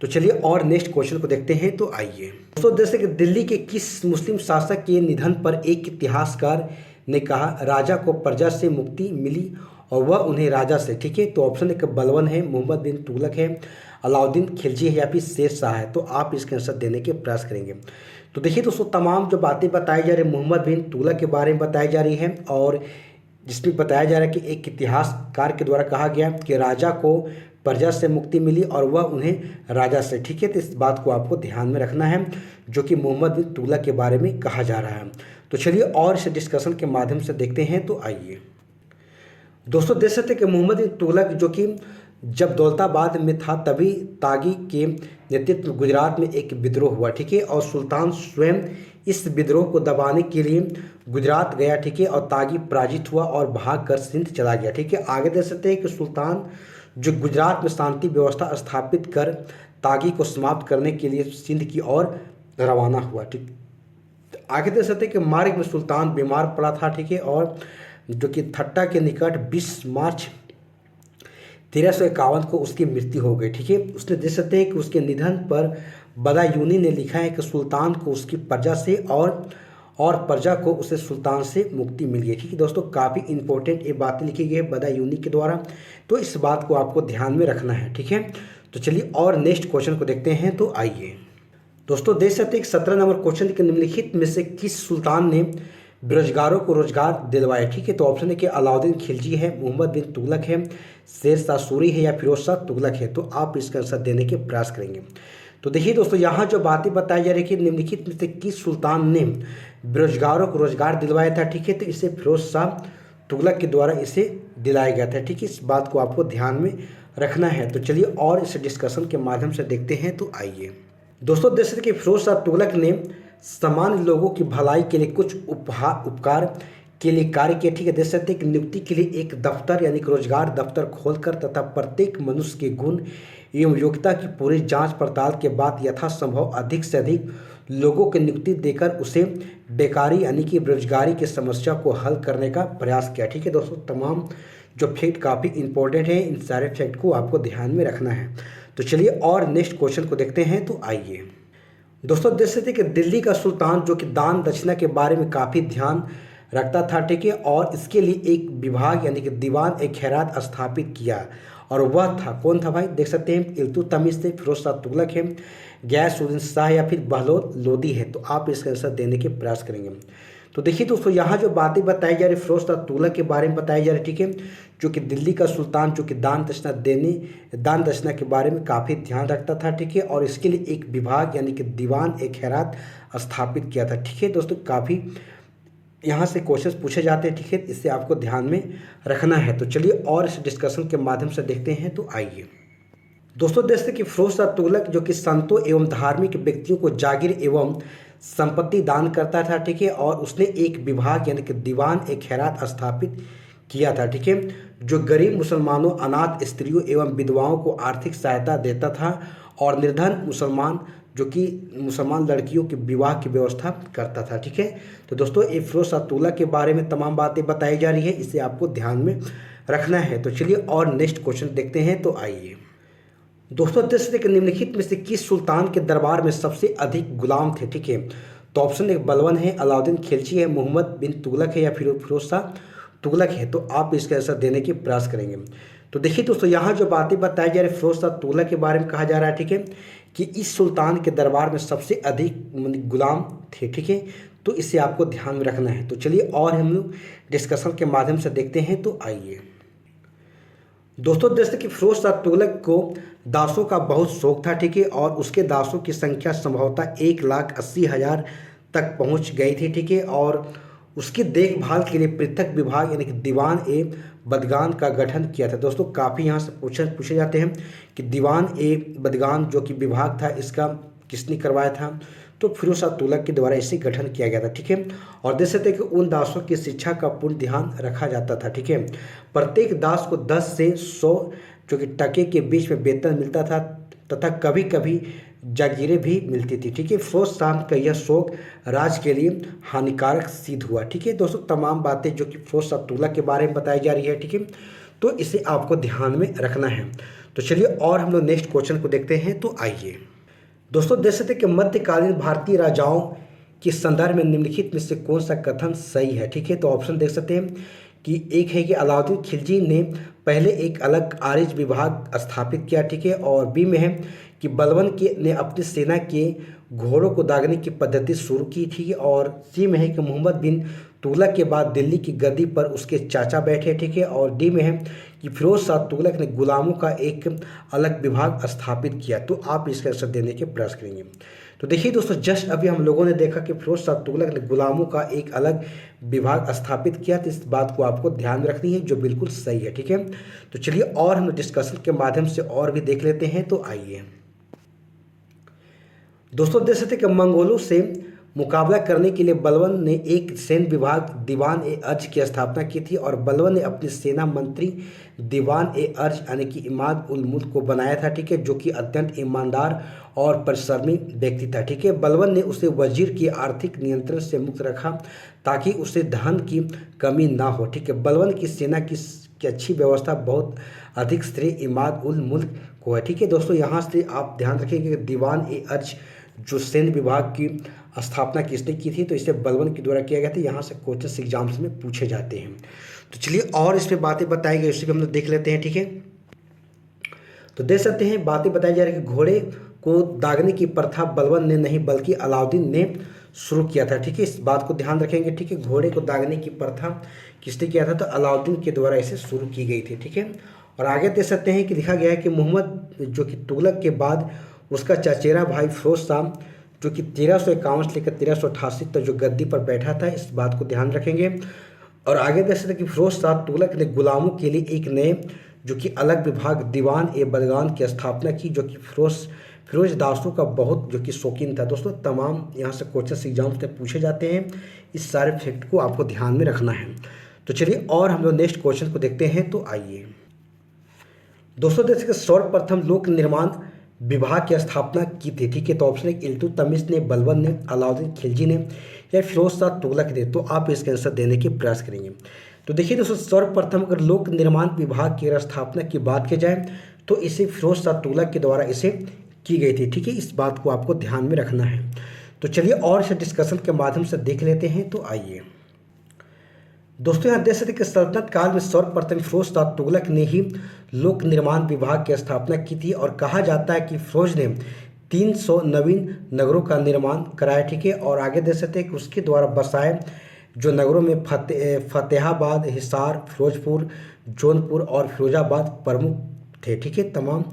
तो चलिए और नेक्स्ट क्वेश्चन को देखते हैं। तो आइए दोस्तों, जैसे कि दिल्ली के किस मुस्लिम शासक के निधन पर एक इतिहासकार ने कहा राजा को प्रजा से मुक्ति मिली और वह उन्हें राजा से, ठीक है। तो ऑप्शन एक बलबन है, मोहम्मद बिन तुगलक है, अलाउद्दीन खिलजी है या फिर शेर शाह है। तो आप इसके आंसर देने के प्रयास करेंगे। तो देखिए दोस्तों, तमाम जो बातें बताई जा रही है मोहम्मद बिन तुगलक के बारे में बताई जा रही है, और जिसमें बताया जा रहा है कि एक इतिहासकार के द्वारा कहा गया कि राजा को प्रजा से मुक्ति मिली और वह उन्हें राजा से, ठीक है। तो इस बात को आपको ध्यान में रखना है, जो कि मोहम्मद बिन तुगलक के बारे में कहा जा रहा है। तो चलिए और इसे डिस्कशन के माध्यम से देखते हैं। तो आइए दोस्तों, देख सकते हैं कि मोहम्मद बिन तुगलक जो कि जब दौलताबाद में था तभी तागी के नेतृत्व गुजरात में एक विद्रोह हुआ, ठीक है, और सुल्तान स्वयं इस विद्रोह को दबाने के लिए गुजरात गया, ठीक है, और तागी पराजित हुआ और भाग कर सिंध चला गया, ठीक है। आगे देख सकते हैं कि सुल्तान जो गुजरात में शांति व्यवस्था स्थापित कर तागी को समाप्त करने के लिए सिंध की ओर रवाना हुआ, ठीक। आगे देख सकते हैं कि मार्ग में सुल्तान बीमार पड़ा था, ठीक है, और जो कि थट्टा के निकट 20 मार्च 1351 को उसकी मृत्यु हो गई, ठीक है। उसने देख सकते हैं कि उसके निधन पर बदायूनी ने लिखा है कि सुल्तान को उसकी प्रजा से और प्रजा को उसे सुल्तान से मुक्ति मिल गई, ठीक है दोस्तों। काफ़ी इंपॉर्टेंट ये बातें लिखी गई है बदायूनी के द्वारा, तो इस बात को आपको ध्यान में रखना है, ठीक है। तो चलिए और नेक्स्ट क्वेश्चन को देखते हैं। तो आइए दोस्तों, देख सकते हैं कि 17 नंबर क्वेश्चन के निम्नलिखित में से किस सुल्तान ने बेरोजगारों को रोजगार दिलवाया, ठीक है। तो ऑप्शन है कि अलाउद्दीन खिलजी है, मोहम्मद बिन तुगलक है, शेर शाह सूरी है या फिरोज शाह तुगलक है। तो आप इसका आंसर देने के प्रयास करेंगे। तो देखिए दोस्तों, यहाँ जो बातें बताई जा रही है कि निम्नलिखित में से किस सुल्तान ने बेरोजगारों को रोजगार दिलवाया था, ठीक है। तो इसे फिरोज शाह तुगलक के द्वारा इसे दिलाया गया था, ठीक है। इस बात को आपको ध्यान में रखना है। तो चलिए और इस डिस्कशन के माध्यम से देखते हैं। तो आइए दोस्तों, देख सकते कि फिरोज शाह तुगलक ने सामान्य लोगों की भलाई के लिए कुछ उपकार के लिए कार्य किया, ठीक है। देख सकते हैं कि नियुक्ति के लिए एक दफ्तर यानी कि रोजगार दफ्तर खोलकर तथा प्रत्येक मनुष्य के गुण एवं योग्यता की पूरी जांच पड़ताल के बाद यथासंभव अधिक से अधिक लोगों की नियुक्ति देकर उसे बेकारी यानी कि बेरोजगारी की समस्या को हल करने का प्रयास किया, ठीक है दोस्तों। तमाम जो फैक्ट काफ़ी इंपॉर्टेंट है, इन सारे फैक्ट को आपको ध्यान में रखना है। तो चलिए और नेक्स्ट क्वेश्चन को देखते हैं। तो आइए दोस्तों, देख सकते कि दिल्ली का सुल्तान जो कि दान दक्षिणा के बारे में काफ़ी ध्यान रखता था, ठीक है, और इसके लिए एक विभाग यानी कि दीवान ए खैरात स्थापित किया, और वह था कौन था भाई? देख सकते हैं इल्तुतमिश थे, फिरोज शाह तुगलक है, गयासुद्दीन शाह या फिर बहलोल लोदी है। तो आप इसका आंसर देने के प्रयास करेंगे। तो देखिए दोस्तों, यहाँ जो बातें बताई जा रही फिरोज शाह तुगलक के बारे में बताई जा रही, ठीक है, जो कि दिल्ली का सुल्तान जो कि दान दक्षिणा के बारे में काफ़ी ध्यान रखता था, ठीक है, और इसके लिए एक विभाग यानी कि दीवान ए खैरात स्थापित किया था, ठीक है दोस्तों। काफ़ी यहाँ से क्वेश्चंस पूछे जाते हैं, ठीक है, इससे आपको ध्यान में रखना है। तो चलिए और इस डिस्कशन के माध्यम से देखते हैं। तो आइए दोस्तों, देखते कि फिरोज शाह तुगलक जो कि संतों एवं धार्मिक व्यक्तियों को जागीर एवं संपत्ति दान करता था, ठीक है, और उसने एक विभाग यानी कि दीवान ए खैरात स्थापित किया था, ठीक है, जो गरीब मुसलमानों, अनाथ स्त्रियों एवं विधवाओं को आर्थिक सहायता देता था और निर्धन मुसलमान लड़कियों के विवाह की व्यवस्था करता था, ठीक है। तो दोस्तों, ये फिरोज शाह तुगलक के बारे में तमाम बातें बताई जा रही है, इसे आपको ध्यान में रखना है। तो चलिए और नेक्स्ट क्वेश्चन देखते हैं। तो आइए दोस्तों, देख सकते हैं कि निम्नलिखित में से किस सुल्तान के दरबार में सबसे अधिक गुलाम थे, ठीक है। तो ऑप्शन एक बलबन है, अलाउद्दीन खिलजी है, मोहम्मद बिन तुगलक है या फिर फिरोज शाह तुगलक है। तो आप इसका आंसर देने के प्रयास करेंगे। तो देखिए दोस्तों, यहाँ जो बातें बताई जा रही है फिरोज शाह तुगलक के बारे में कहा जा रहा है, ठीक है, कि इस सुल्तान के दरबार में सबसे अधिक गुलाम थे, ठीक है। तो इसे आपको ध्यान में रखना है। तो चलिए और हम लोग डिस्कशन के माध्यम से देखते हैं। तो आइए दोस्तों, जैसे कि फिरोज शाह तुगलक को दासों का बहुत शौक था, ठीक है, और उसके दासों की संख्या संभवतः 1,80,000 तक पहुंच गई थी, ठीक है, और उसकी देखभाल के लिए पृथक विभाग यानी कि दीवान ए बदगान का गठन किया था। दोस्तों काफ़ी यहाँ से पूछे जाते हैं कि दीवान ए बदगान जो कि विभाग था इसका किसने करवाया था, तो फिरोज शाह तुगलक के द्वारा इसे गठन किया गया था। ठीक है, और देख सकते हैं कि उन दासों की शिक्षा का पूर्ण ध्यान रखा जाता था। ठीक है, प्रत्येक दास को 10 से 100 जो कि टके के बीच में वेतन मिलता था तथा कभी कभी जागीरें भी मिलती थी। ठीक है, फिरोज शाह का यह शौक राज के लिए हानिकारक सिद्ध हुआ। ठीक है दोस्तों, तमाम बातें जो कि फिरोज शाह तुगलक के बारे में बताई जा रही है, ठीक है, तो इसे आपको ध्यान में रखना है। तो चलिए और हम लोग नेक्स्ट क्वेश्चन को देखते हैं। तो आइए दोस्तों, देख सकते हैं कि मध्यकालीन भारतीय राजाओं के संदर्भ में निम्नलिखित में से कौन सा कथन सही है। ठीक है, तो ऑप्शन देख सकते हैं कि एक है कि अलाउद्दीन खिलजी ने पहले एक अलग आरिज विभाग स्थापित किया। ठीक है, और बी में है कि बलबन के ने अपनी सेना के घोड़ों को दागने की पद्धति शुरू की थी, और सी में है कि मोहम्मद बिन तुगलक के बाद दिल्ली की गद्दी पर उसके चाचा बैठे। ठीक है, और डी में है कि फिरोज शाह तुगलक ने गुलामों का एक अलग विभाग स्थापित किया। तो आप इसका आंसर देने के प्रयास करेंगे। तो देखिए दोस्तों, जस्ट अभी हम लोगों ने देखा कि फिरोज शाह तुगलक ने गुलामों का एक अलग विभाग स्थापित किया, तो इस बात को आपको ध्यान में रखनी है जो बिल्कुल सही है। ठीक है, तो चलिए और हम डिस्कशन के माध्यम से और भी देख लेते हैं। तो आइए दोस्तों, देख सकते कि मंगोलों से मुकाबला करने के लिए बलबन ने एक सैन्य विभाग दीवान ए अर्ज की स्थापना की थी, और बलबन ने अपनी सेना मंत्री दीवान ए अर्ज यानी कि इमाद उल मुल्क को बनाया था। ठीक है, जो कि अत्यंत ईमानदार और परिश्रमी व्यक्ति था। ठीक है, बलबन ने उसे वजीर की आर्थिक नियंत्रण से मुक्त रखा ताकि उसे धन की कमी ना हो। ठीक है, बलबन की सेना की अच्छी व्यवस्था बहुत अधिक श्रेय इमाद उल मुल्क को है। ठीक है दोस्तों, यहाँ से आप ध्यान रखेंगे कि दीवान ए अर्ज जो सैन्य विभाग की स्थापना किसने की थी, तो इसे बलबन के द्वारा किया गया था। यहाँ से क्वेश्चन एग्जाम्स में पूछे जाते हैं। तो चलिए और इस पर बातें बताई गई उसी पर हम लोग देख लेते हैं। ठीक है, तो देख सकते हैं बातें बताई जा रही है कि घोड़े को दागने की प्रथा बलबन ने नहीं बल्कि अलाउद्दीन ने शुरू किया था। ठीक है, इस बात को ध्यान रखेंगे। ठीक है, घोड़े को दागने की प्रथा किसने किया था, तो अलाउद्दीन के द्वारा इसे शुरू की गई थी। ठीक है, और आगे देख सकते हैं कि लिखा गया है कि मोहम्मद जो कि तुगलक के बाद उसका चचेरा भाई फिरोज शाह जो कि 1351 से लेकर 1388 तक जो गद्दी पर बैठा था, इस बात को ध्यान रखेंगे। और आगे देख सकते हैं कि फिरोज शाह तुगलक ने गुलामों के लिए एक नए जो कि अलग विभाग दीवान ए बदगान की स्थापना की, जो कि फिरोज दासों का बहुत जो कि शौकीन था। दोस्तों तमाम यहाँ से क्वेश्चन एग्जाम्स में पूछे जाते हैं, इस सारे फैक्ट को आपको ध्यान में रखना है। तो चलिए और हम लोग नेक्स्ट क्वेश्चन को देखते हैं। तो आइए दोस्तों, देख सकते सर्वप्रथम लोक निर्माण विभाग की स्थापना की थी। ठीक है, तो ऑप्शन है इल्तुतमिश ने, बलबन ने, अलाउद्दीन खिलजी ने या फिरोज शाह तुगलक ने। तो आप इसका आंसर देने के प्रयास करेंगे। तो देखिए दोस्तों, सर्वप्रथम अगर लोक निर्माण विभाग की स्थापना की बात की जाए तो इसे फिरोज शाह तुगलक के द्वारा इसे की गई थी। ठीक है, इस बात को आपको ध्यान में रखना है। तो चलिए और इसे डिस्कशन के माध्यम से देख लेते हैं। तो आइए दोस्तों, यहाँ देख सकते हैं कि सल्तनत काल में सर्वप्रथम फिरोज शाह तुगलक ने ही लोक निर्माण विभाग की स्थापना की थी, और कहा जाता है कि फिरोज ने 300 नवीन नगरों का निर्माण कराया। ठीक है, और आगे देख सकते हैं कि उसके द्वारा बसाए जो नगरों में फतेहाबाद, हिसार, फिरोजपुर, जौनपुर और फिरोजाबाद प्रमुख थे। ठीक है, तमाम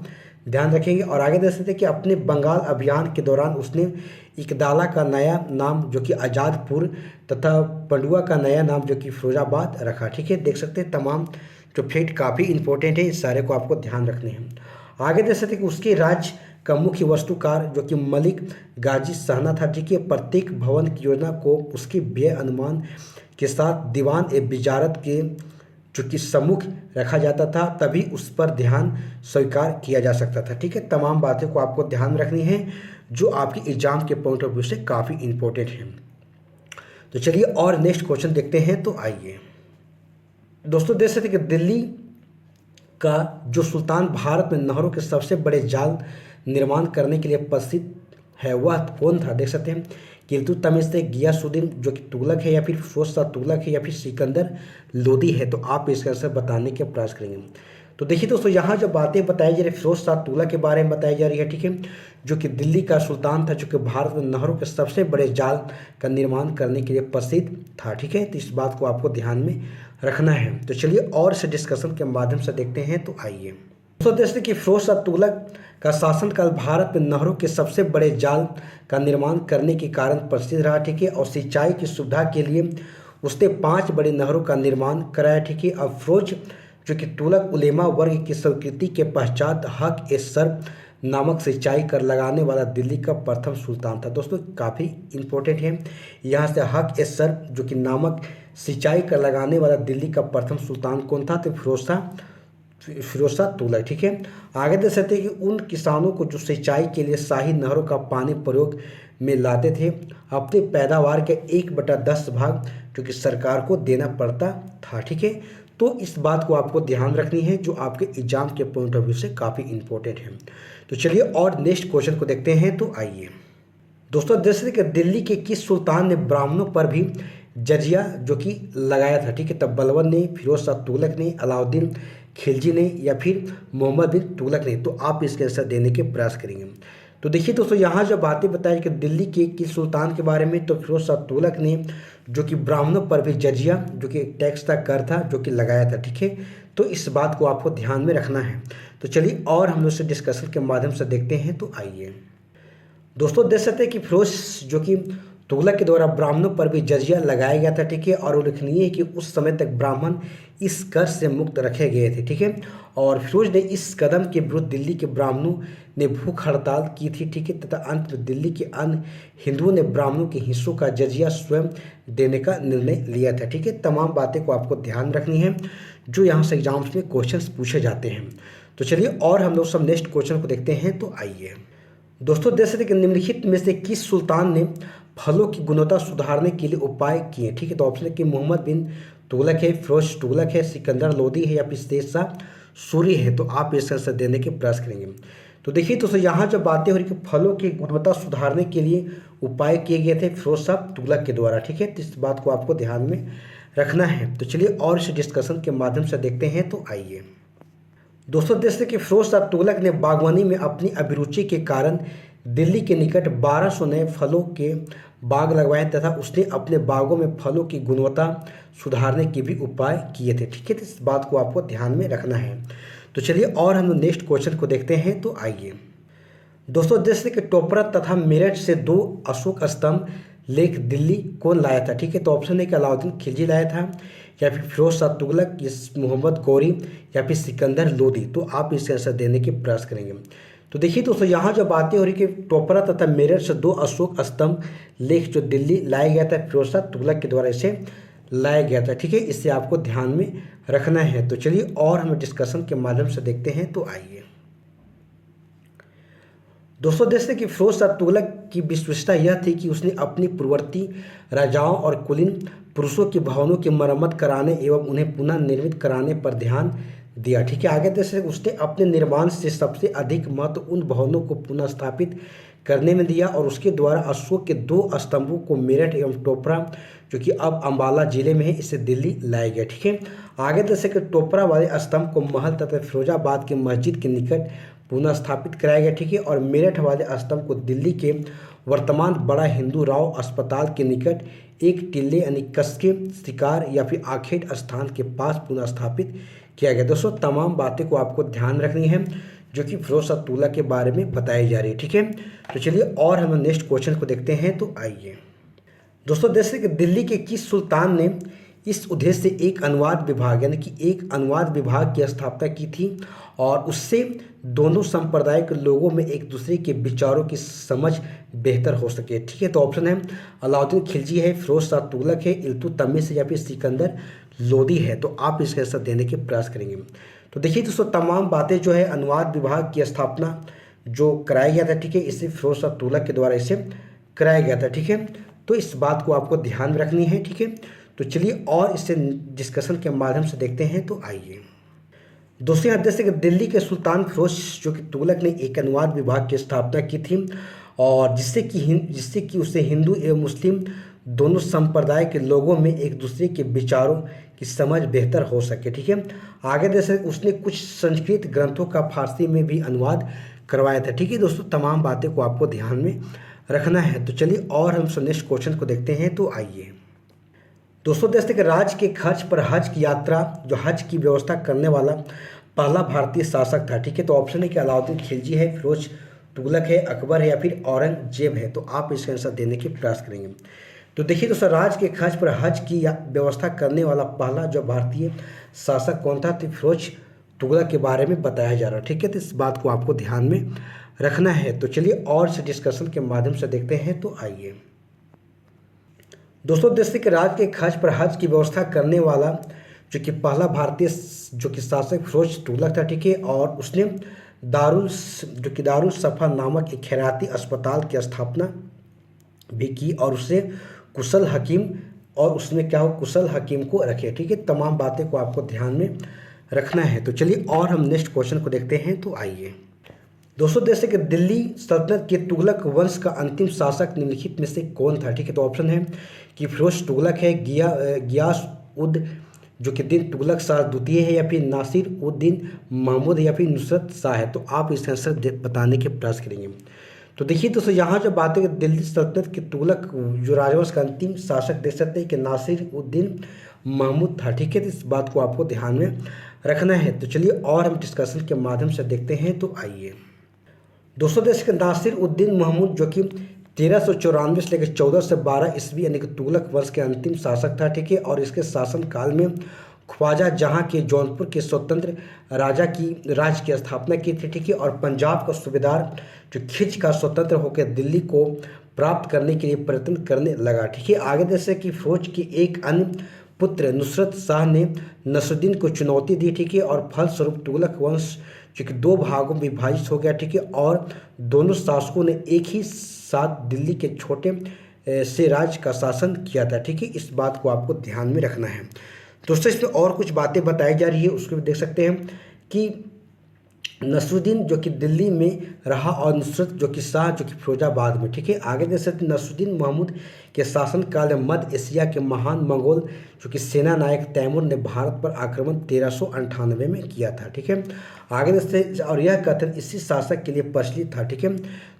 ध्यान रखेंगे। और आगे देख सकते हैं कि अपने बंगाल अभियान के दौरान उसने इकदाला का नया नाम जो कि आज़ादपुर तथा पंडुआ का नया नाम जो कि फिरोजाबाद रखा। ठीक है, देख सकते हैं तमाम जो फैक्ट काफ़ी इंपॉर्टेंट है, इस सारे को आपको ध्यान रखने हैं। आगे देख सकते हैं कि उसके राज्य का मुख्य वास्तुकार जो कि मलिक गाजी सहना था। ठीक है, प्रत्येक भवन की योजना को उसके व्यय अनुमान के साथ दीवान ए बिजारत के जो कि सम्मुख रखा जाता था, तभी उस पर ध्यान स्वीकार किया जा सकता था। ठीक है, तमाम बातें को आपको ध्यान रखनी है जो आपकी एग्जाम के पॉइंट ऑफ व्यू से काफ़ी इंपॉर्टेंट है। तो चलिए और नेक्स्ट क्वेश्चन देखते हैं। तो आइए दोस्तों, देख सकते हैं कि दिल्ली का जो सुल्तान भारत में नहरों के सबसे बड़े जाल निर्माण करने के लिए प्रसिद्ध है वह कौन था। देख सकते हैं कि इल्तुतमिश से, गियासुद्दीन जो कि तुगलक है, या फिर फिरोज शाह तुगलक है, या फिर सिकंदर लोदी है। तो आप इसका आंसर बताने के प्रयास करेंगे। तो देखिए दोस्तों, यहाँ जो बातें बताई जा रही है फिरोज शाह तुगलक के बारे में बताई जा रही है। ठीक है, जो कि दिल्ली का सुल्तान था, जो कि भारत में नहरों के सबसे बड़े जाल का निर्माण करने के लिए प्रसिद्ध था। ठीक है, तो इस बात को आपको ध्यान में रखना है। तो चलिए और इस डिस्कशन के माध्यम से देखते हैं। तो आइए दोस्तों, देखते कि फिरोज शाह तुगलक का शासनकाल भारत में नहरों के सबसे बड़े जाल का निर्माण करने के कारण प्रसिद्ध रहा। ठीक है, और सिंचाई की सुविधा के लिए उसने 5 बड़ी नहरों का निर्माण कराया। ठीक है, अब फिरोज जो कि तुगलक उलेमा वर्ग की संस्कृति के पश्चात हक ए सर्ब नामक सिंचाई कर लगाने वाला दिल्ली का प्रथम सुल्तान था। दोस्तों काफ़ी इंपॉर्टेंट है, यहाँ से हक ए सर्ब जो कि नामक सिंचाई कर लगाने वाला दिल्ली का प्रथम सुल्तान कौन था, तो फिरोज शाह तुगलक। ठीक है, आगे देख सकते हैं कि उन किसानों को जो सिंचाई के लिए शाही नहरों का पानी प्रयोग में लाते थे, अपनी पैदावार के 1/10 भाग जो कि सरकार को देना पड़ता था। ठीक है, तो इस बात को आपको ध्यान रखनी है, जो आपके एग्जाम के पॉइंट ऑफ व्यू से काफ़ी इंपॉर्टेंट है। तो चलिए और नेक्स्ट क्वेश्चन को देखते हैं। तो आइए दोस्तों, जैसे कि दिल्ली के किस सुल्तान ने ब्राह्मणों पर भी जजिया जो कि लगाया था। ठीक है, तब बलबन ने, फिरोज शाह तुगलक ने, अलाउद्दीन खिलजी ने या फिर मोहम्मद बिन तुगलक ने। तो आप इसके आंसर देने के प्रयास करेंगे। तो देखिए दोस्तों, यहाँ जो बातें बताई कि दिल्ली के किस सुल्तान के बारे में, तो फिरोज शाह तुगलक ने जो कि ब्राह्मणों पर भी जजिया जो कि टैक्स था, कर था, जो कि लगाया था। ठीक है, तो इस बात को आपको ध्यान में रखना है। तो चलिए और हम लोग से डिस्कशन के माध्यम से देखते हैं। तो आइए दोस्तों, देख सकते हैं कि फिरोज जो कि तुगलक के द्वारा ब्राह्मणों पर भी जजिया लगाया गया था। ठीक है, और उल्लेखनीय है कि उस समय तक ब्राह्मण इस कर से मुक्त रखे गए थे। ठीक है, और फिरोज ने इस कदम के विरुद्ध दिल्ली के ब्राह्मणों ने भूख हड़ताल की थी। ठीक है, तथा अंत में दिल्ली के अन्य हिंदुओं ने ब्राह्मणों के हिस्सों का जजिया स्वयं देने का निर्णय लिया था। ठीक है, तमाम बातें को आपको ध्यान रखनी है, जो यहाँ से एग्जाम्स में क्वेश्चन पूछे जाते हैं। तो चलिए और हम लोग सब नेक्स्ट क्वेश्चन को देखते हैं। तो आइए दोस्तों, देख सकते कि निम्नलिखित में से किस सुल्तान ने फलों की गुणवत्ता सुधारने के लिए उपाय किए। ठीक है, तो ऑप्शन है कि मोहम्मद बिन तुगलक है, फिरोज तुगलक है, सिकंदर लोदी है या फिर शेर शाह सूरी है। तो आप इसका आंसर देने के प्रयास करेंगे। तो देखिए दोस्तों, यहाँ जब बातें हो रही कि फलों की गुणवत्ता सुधारने के लिए उपाय किए गए थे फिरोज शाह तुगलक के द्वारा। ठीक है, तो इस बात को आपको ध्यान में रखना है। तो चलिए और इस डिस्कशन के माध्यम से देखते हैं। तो आइए दोस्तों, जैसे कि फिरोज शाह तुगलक ने बागवानी में अपनी अभिरुचि के कारण दिल्ली के निकट 1200 नए फलों के बाग लगवाए तथा उसने अपने बागों में फलों की गुणवत्ता सुधारने के भी उपाय किए थे। ठीक है, तो इस बात को आपको ध्यान में रखना है। तो चलिए और हम नेक्स्ट क्वेश्चन को देखते हैं। तो आइए दोस्तों, जैसे कि टोपरा तथा मेरठ से 2 अशोक स्तंभ लेख दिल्ली कौन लाया था। ठीक है, तो ऑप्शन है कि अलाउद्दीन खिलजी लाया था या फिर फिरोज शाह तुगलक, मोहम्मद गौरी या फिर सिकंदर लोदी। तो आप इसका आंसर देने के प्रयास करेंगे। तो देखिए दोस्तों, यहाँ जो बातें हो रही कि टोपरा तथा मेरठ से 2 अशोक स्तंभ लेख जो दिल्ली लाया गया था फिरोज शाह तुगलक के द्वारा इसे लाया गया था। ठीक है, इससे आपको ध्यान में रखना है। तो चलिए और हम डिस्कशन के माध्यम से देखते हैं। तो आइए दोस्तों, जैसे कि फिरोज शाह तुगलक की विशेषता यह थी कि उसने अपनी पूर्ववर्ती राजाओं और कुलीन पुरुषों के भवनों की मरम्मत कराने एवं उन्हें पुनः निर्मित कराने पर ध्यान दिया। ठीक है, आगे जैसे उसने अपने निर्माण से सबसे अधिक महत्व उन भवनों को पुनः स्थापित करने में दिया और उसके द्वारा अशोक के 2 स्तंभों को मेरठ एवं टोपरा जो कि अब अम्बाला जिले में है इसे दिल्ली लाया गया। ठीक है, आगे जैसे कि टोपरा वाले स्तंभ को महल तथा फिरोजाबाद के मस्जिद के निकट पुनः स्थापित कराया गया। ठीक है, और मेरठ वाले स्तंभ को दिल्ली के वर्तमान बड़ा हिंदू राव अस्पताल के निकट एक टिल्ले यानी कसके शिकार या फिर आखेट स्थान के पास पुनः स्थापित किया गया। दोस्तों तमाम बातें को आपको ध्यान रखनी है जो कि फिरोज शाह तुगलक के बारे में बताई जा रही है। ठीक है, तो चलिए और हम नेक्स्ट क्वेश्चन को देखते हैं। तो आइए दोस्तों, जैसे कि दिल्ली के किस सुल्तान ने इस उद्देश्य से एक अनुवाद विभाग यानी कि एक अनुवाद विभाग की स्थापना की थी और उससे दोनों संप्रदाय के लोगों में एक दूसरे के विचारों की समझ बेहतर हो सके। ठीक है, तो ऑप्शन है अलाउद्दीन खिलजी है, फिरोज शाह तुगलक है, इल्तुतमिश या फिर सिकंदर लोदी है। तो आप इसका आंसर देने के प्रयास करेंगे। तो देखिए दोस्तों तमाम बातें जो है अनुवाद विभाग की स्थापना जो कराया गया था। ठीक है, इसे फिरोज शाह तुगलक के द्वारा इसे कराया गया था। ठीक है, तो इस बात को आपको ध्यान रखनी है। ठीक है, तो चलिए और इससे डिस्कशन के माध्यम से देखते हैं। तो आइए दोस्तों, यहाँ जैसे कि दिल्ली के सुल्तान फिरोज जो कि तुगलक ने एक अनुवाद विभाग की स्थापना की थी और जिससे कि उससे हिंदू एवं मुस्लिम दोनों संप्रदाय के लोगों में एक दूसरे के विचारों की समझ बेहतर हो सके। ठीक है, आगे जैसे उसने कुछ संस्कृत ग्रंथों का फारसी में भी अनुवाद करवाया था। ठीक है दोस्तों, तमाम बातें को आपको ध्यान में रखना है। तो चलिए और हम नेक्स्ट क्वेश्चन को देखते हैं। तो आइए दोस्तों, जैसे कि राज्य के खर्च पर हज की यात्रा जो हज की व्यवस्था करने वाला पहला भारतीय शासक था। ठीक है, तो ऑप्शन है कि अलाउद्दीन खिलजी है, फिरोज तुगलक है, अकबर है या फिर औरंगजेब है। तो आप इसका आंसर देने के प्रयास करेंगे। तो देखिए दोस्तों, राज्य के खर्च पर हज की व्यवस्था करने वाला पहला जो भारतीय शासक कौन था, तो फिरोज तुगलक के बारे में बताया जा रहा है। ठीक है, तो इस बात को आपको ध्यान में रखना है। तो चलिए और से डिस्कशन के माध्यम से देखते हैं। तो आइए दोस्तों, देश के राज्य के खर्च पर हज की व्यवस्था करने वाला जो कि पहला भारतीय जो कि शासक फिरोज तुगलक था। ठीक है, और उसने दारुल सफा नामक एक खैराती अस्पताल की स्थापना भी की, और उससे कुशल हकीम और उसमें क्या हो, कुशल हकीम को रखे। ठीक है, तमाम बातें को आपको ध्यान में रखना है। तो चलिए और हम नेक्स्ट क्वेश्चन को देखते हैं। तो आइए दोस्तों, जैसे कि दिल्ली सल्तनत के तुगलक वंश का अंतिम शासक निम्नलिखित में से कौन था। ठीक है, तो ऑप्शन है कि फिरोज तुगलक है, गियास उद जो कि दिन तुगलक शाह द्वितीय है, या फिर नासिर उद्दीन महमूद है, या फिर नुसरत शाह है। तो आप इसका आंसर बताने के प्रयास करेंगे। तो देखिए दोस्तों, यहाँ जो बात है कि दिल्ली सल्तनत के तुगलक जो राजवंश का अंतिम शासक देख सकते हैं कि नासिर उद्दीन महमूद था। ठीक है, तो इस बात को आपको ध्यान में रखना है। तो चलिए और हम डिस्कशन के माध्यम से देखते हैं। तो आइए दोस्तों, देश के नासिर उद्दीन महमूद जो कि 1394 से लेकर 1412 ईस्वी यानी कि तुगलक वंश के अंतिम शासक था। ठीक है, और इसके शासन काल में ख्वाजा जहाँ के जौनपुर के स्वतंत्र राज्य की स्थापना की थी। ठीक है, और पंजाब का सूबेदार जो खिंच का स्वतंत्र होकर दिल्ली को प्राप्त करने के लिए प्रयत्न करने लगा। ठीक है, आगे जैसे कि फौज के एक अन्य पुत्र नुसरत शाह ने नसरुद्दीन को चुनौती दी। ठीक है, और फलस्वरूप तुगलक वंश जो कि दो भागों में विभाजित हो गया। ठीक है, और दोनों शासकों ने एक ही साथ दिल्ली के छोटे से राज्य का शासन किया था। ठीक है, इस बात को आपको ध्यान में रखना है। दोस्तों, इसमें और कुछ बातें बताई जा रही है, उसको भी देख सकते हैं कि नसरुद्दीन जो कि दिल्ली में रहा और नुसरत जो कि शाह जो कि फिरोजाबाद में। ठीक है, आगे देख सकते नसरुद्दीन महमूद के शासनकाल में मध्य एशिया के महान मंगोल जो कि सेना नायक तैमूर ने भारत पर आक्रमण 1398 में किया था। ठीक है, आगे देखते और यह कथन इसी शासक के लिए प्रचलित था। ठीक है,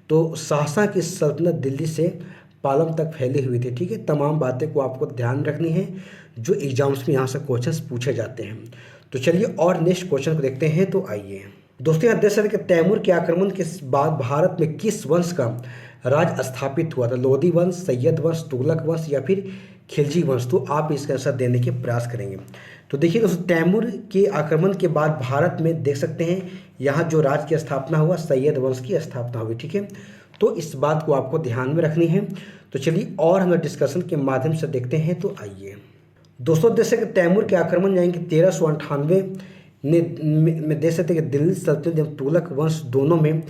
तो शाहजहाँ की सल्तनत दिल्ली से पालम तक फैली हुई थी। ठीक है, तमाम बातें को आपको ध्यान रखनी है जो एग्जाम्स में यहाँ से क्वेश्चंस पूछे जाते हैं। तो चलिए और नेक्स्ट क्वेश्चन को देखते हैं। तो आइए दोस्तों, यहाँ देख सकते हैं कि तैमूर के आक्रमण के बाद भारत में किस वंश का राज स्थापित हुआ था, लोधी वंश, सैयद वंश, तुगलक वंश, या फिर खिलजी वंश। तो आप इसका आंसर देने के प्रयास करेंगे। तो देखिए दोस्तों, तैमूर के आक्रमण के बाद भारत में देख सकते हैं यहाँ जो राज्य की स्थापना हुआ, सैयद वंश की स्थापना हुई। ठीक है, तो इस बात को आपको ध्यान में रखनी है। तो चलिए और हम डिस्कशन के माध्यम से देखते हैं। तो आइए दोस्तों, देख सकते तैमूर के आक्रमण यानी कि 1398 में देख सकते कि दिल्ली सल्तनत एवं तुगलक वंश दोनों में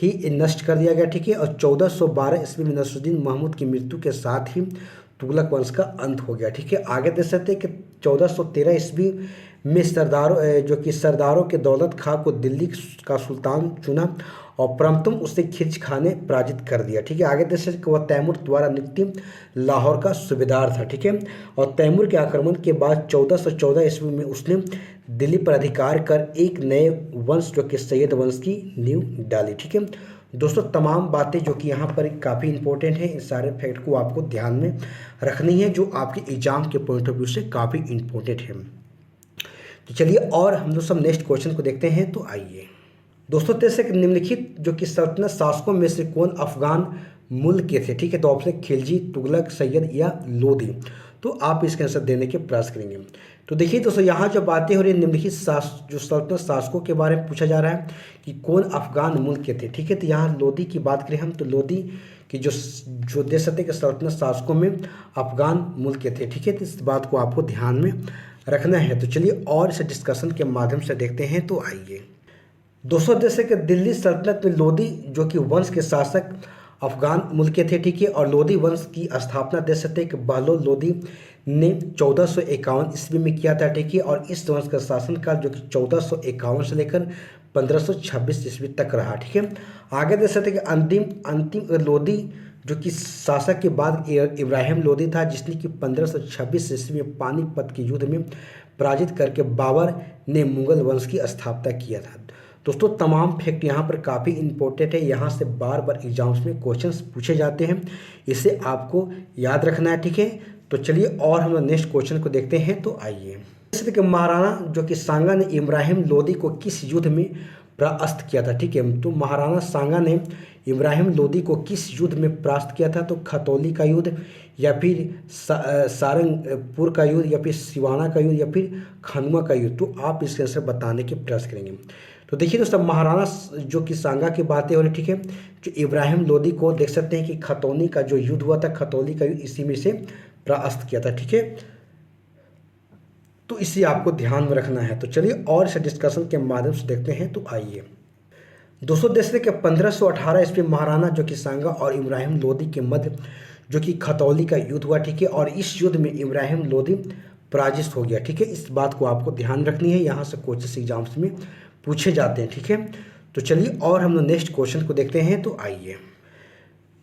ही नष्ट कर दिया गया। ठीक है, और 1412 ईस्वी में नसरुद्दीन महमूद की मृत्यु के साथ ही तुगलक वंश का अंत हो गया। ठीक है, आगे देख सकते हैं कि 1413 ईस्वी में सरदारों के दौलत खां को दिल्ली का सुल्तान चुना और परंतु उसे खिंच खां ने पराजित कर दिया। ठीक है, आगे देख सकते वह तैमूर द्वारा नियुक्त लाहौर का सूबेदार था। ठीक है, और तैमूर के आक्रमण के बाद 1414 ईस्वी में उसने दिल्ली पर अधिकार कर एक नए वंश जो कि सैयद वंश की नींव डाली। ठीक है दोस्तों, तमाम बातें जो कि यहाँ पर काफ़ी इंपॉर्टेंट है, इन सारे फैक्ट को आपको ध्यान में रखनी है जो आपके एग्जाम के पॉइंट ऑफ व्यू से काफ़ी इंपॉर्टेंट है। तो चलिए और हम लोग सब नेक्स्ट क्वेश्चन को देखते हैं। तो आइए दोस्तों, जैसे निम्नलिखित जो कि सल्तनत शासकों में से कौन अफगान मूल के थे। ठीक है, तो ऑप्शन खिलजी, तुगलक, सैयद या लोधी। तो आप इसके आंसर देने के प्रयास करेंगे। तो देखिए दोस्तों, यहाँ जो बातें हो रही है निम्नलिखित जो सल्तनत शासकों के बारे में पूछा जा रहा है कि कौन अफगान मूल के थे। ठीक है, तो यहाँ लोधी की बात करें हम तो लोधी की जो देख सकते कि सल्तनत शासकों में अफगान मूल के थे। ठीक है, तो इस बात को आपको ध्यान में रखना है। तो चलिए और इसे डिस्कशन के माध्यम से देखते हैं। तो आइए दोस्तों, जैसे कि दिल्ली सल्तनत में लोधी जो कि वंश के शासक अफगान मूल के थे। ठीक है, और लोधी वंश की स्थापना देख सकते हैं कि बहलोल लोधी ने 1451 ईस्वी में किया था। ठीक है, और इस वंश का शासनकाल जो कि 1451 से लेकर 1526 ईस्वी तक रहा। ठीक है, आगे देख सकते हैं कि अंतिम लोधी जो कि शासक के बाद इब्राहिम लोधी था, जिसने कि 1526 ईस्वी में पानीपत के युद्ध में पराजित करके बाबर ने मुगल वंश की स्थापना किया था। दोस्तों, तमाम फैक्ट यहाँ पर काफ़ी इंपॉर्टेंट है, यहाँ से बार बार एग्जाम्स में क्वेश्चंस पूछे जाते हैं, इसे आपको याद रखना है। ठीक है, तो चलिए और हम नेक्स्ट क्वेश्चन को देखते हैं। तो आइए, जैसे कि महाराणा जो कि सांगा ने इब्राहिम लोधी को किस युद्ध में परास्त किया था। ठीक है, तो महाराणा सांगा ने इब्राहिम लोदी को किस युद्ध में परास्त किया था? तो खतौली का युद्ध, या फिर सारंगपुर का युद्ध, या फिर सिवाना का युद्ध, या फिर खनुआ का युद्ध। तो आप इसके आंसर बताने की प्रयास करेंगे। तो देखिए दोस्तों, महाराणा जो कि सांगा की बातें हो रही, ठीक है, जो इब्राहिम लोदी को देख सकते हैं कि खतौनी का जो युद्ध हुआ था, खतौली का युद्ध इसी में से परास्त किया था, ठीक है। तो इसे आपको ध्यान में रखना है। तो चलिए और इस डिस्कशन के माध्यम से देखते हैं। तो आइए दोस्तों, देख सकते हैं कि 1518 ईस्वी महाराणा जो कि सांगा और इब्राहिम लोदी के मध्य जो कि खतौली का युद्ध हुआ, ठीक है, और इस युद्ध में इब्राहिम लोदी पराजित हो गया, ठीक है। इस बात को आपको ध्यान रखनी है, यहाँ से कोचिंग एग्जाम्स में पूछे जाते हैं, ठीक है। तो चलिए और हम लोग नेक्स्ट क्वेश्चन को देखते हैं। तो आइए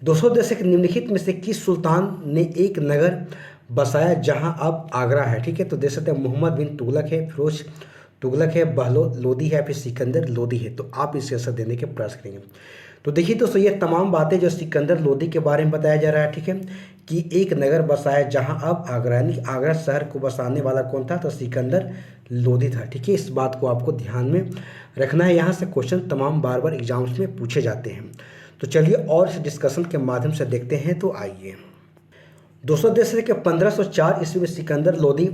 दोस्तों, जैसे कि निम्नलिखित में से किस सुल्तान ने एक नगर बसाया जहां अब आगरा है? ठीक है, तो देख सकते हैं मोहम्मद बिन तुगलक है, फिरोज तुगलक है, बहलोल लोदी है, फिर सिकंदर लोदी है। तो आप इसे आंसर देने के प्रयास करेंगे। तो देखिए दोस्तों, ये तमाम बातें जो सिकंदर लोदी के बारे में बताया जा रहा है, ठीक है, कि एक नगर बसाया जहां अब आगरा, यानी आगरा शहर को बसाने वाला कौन था? तो सिकंदर लोदी था, ठीक है। इस बात को आपको ध्यान में रखना है, यहाँ से क्वेश्चन तमाम बार बार एग्जाम्स में पूछे जाते हैं। तो चलिए और इस डिस्कशन के माध्यम से देखते हैं। तो आइए दोस्तों, देख सकते कि 1504 ईस्वी में सिकंदर लोदी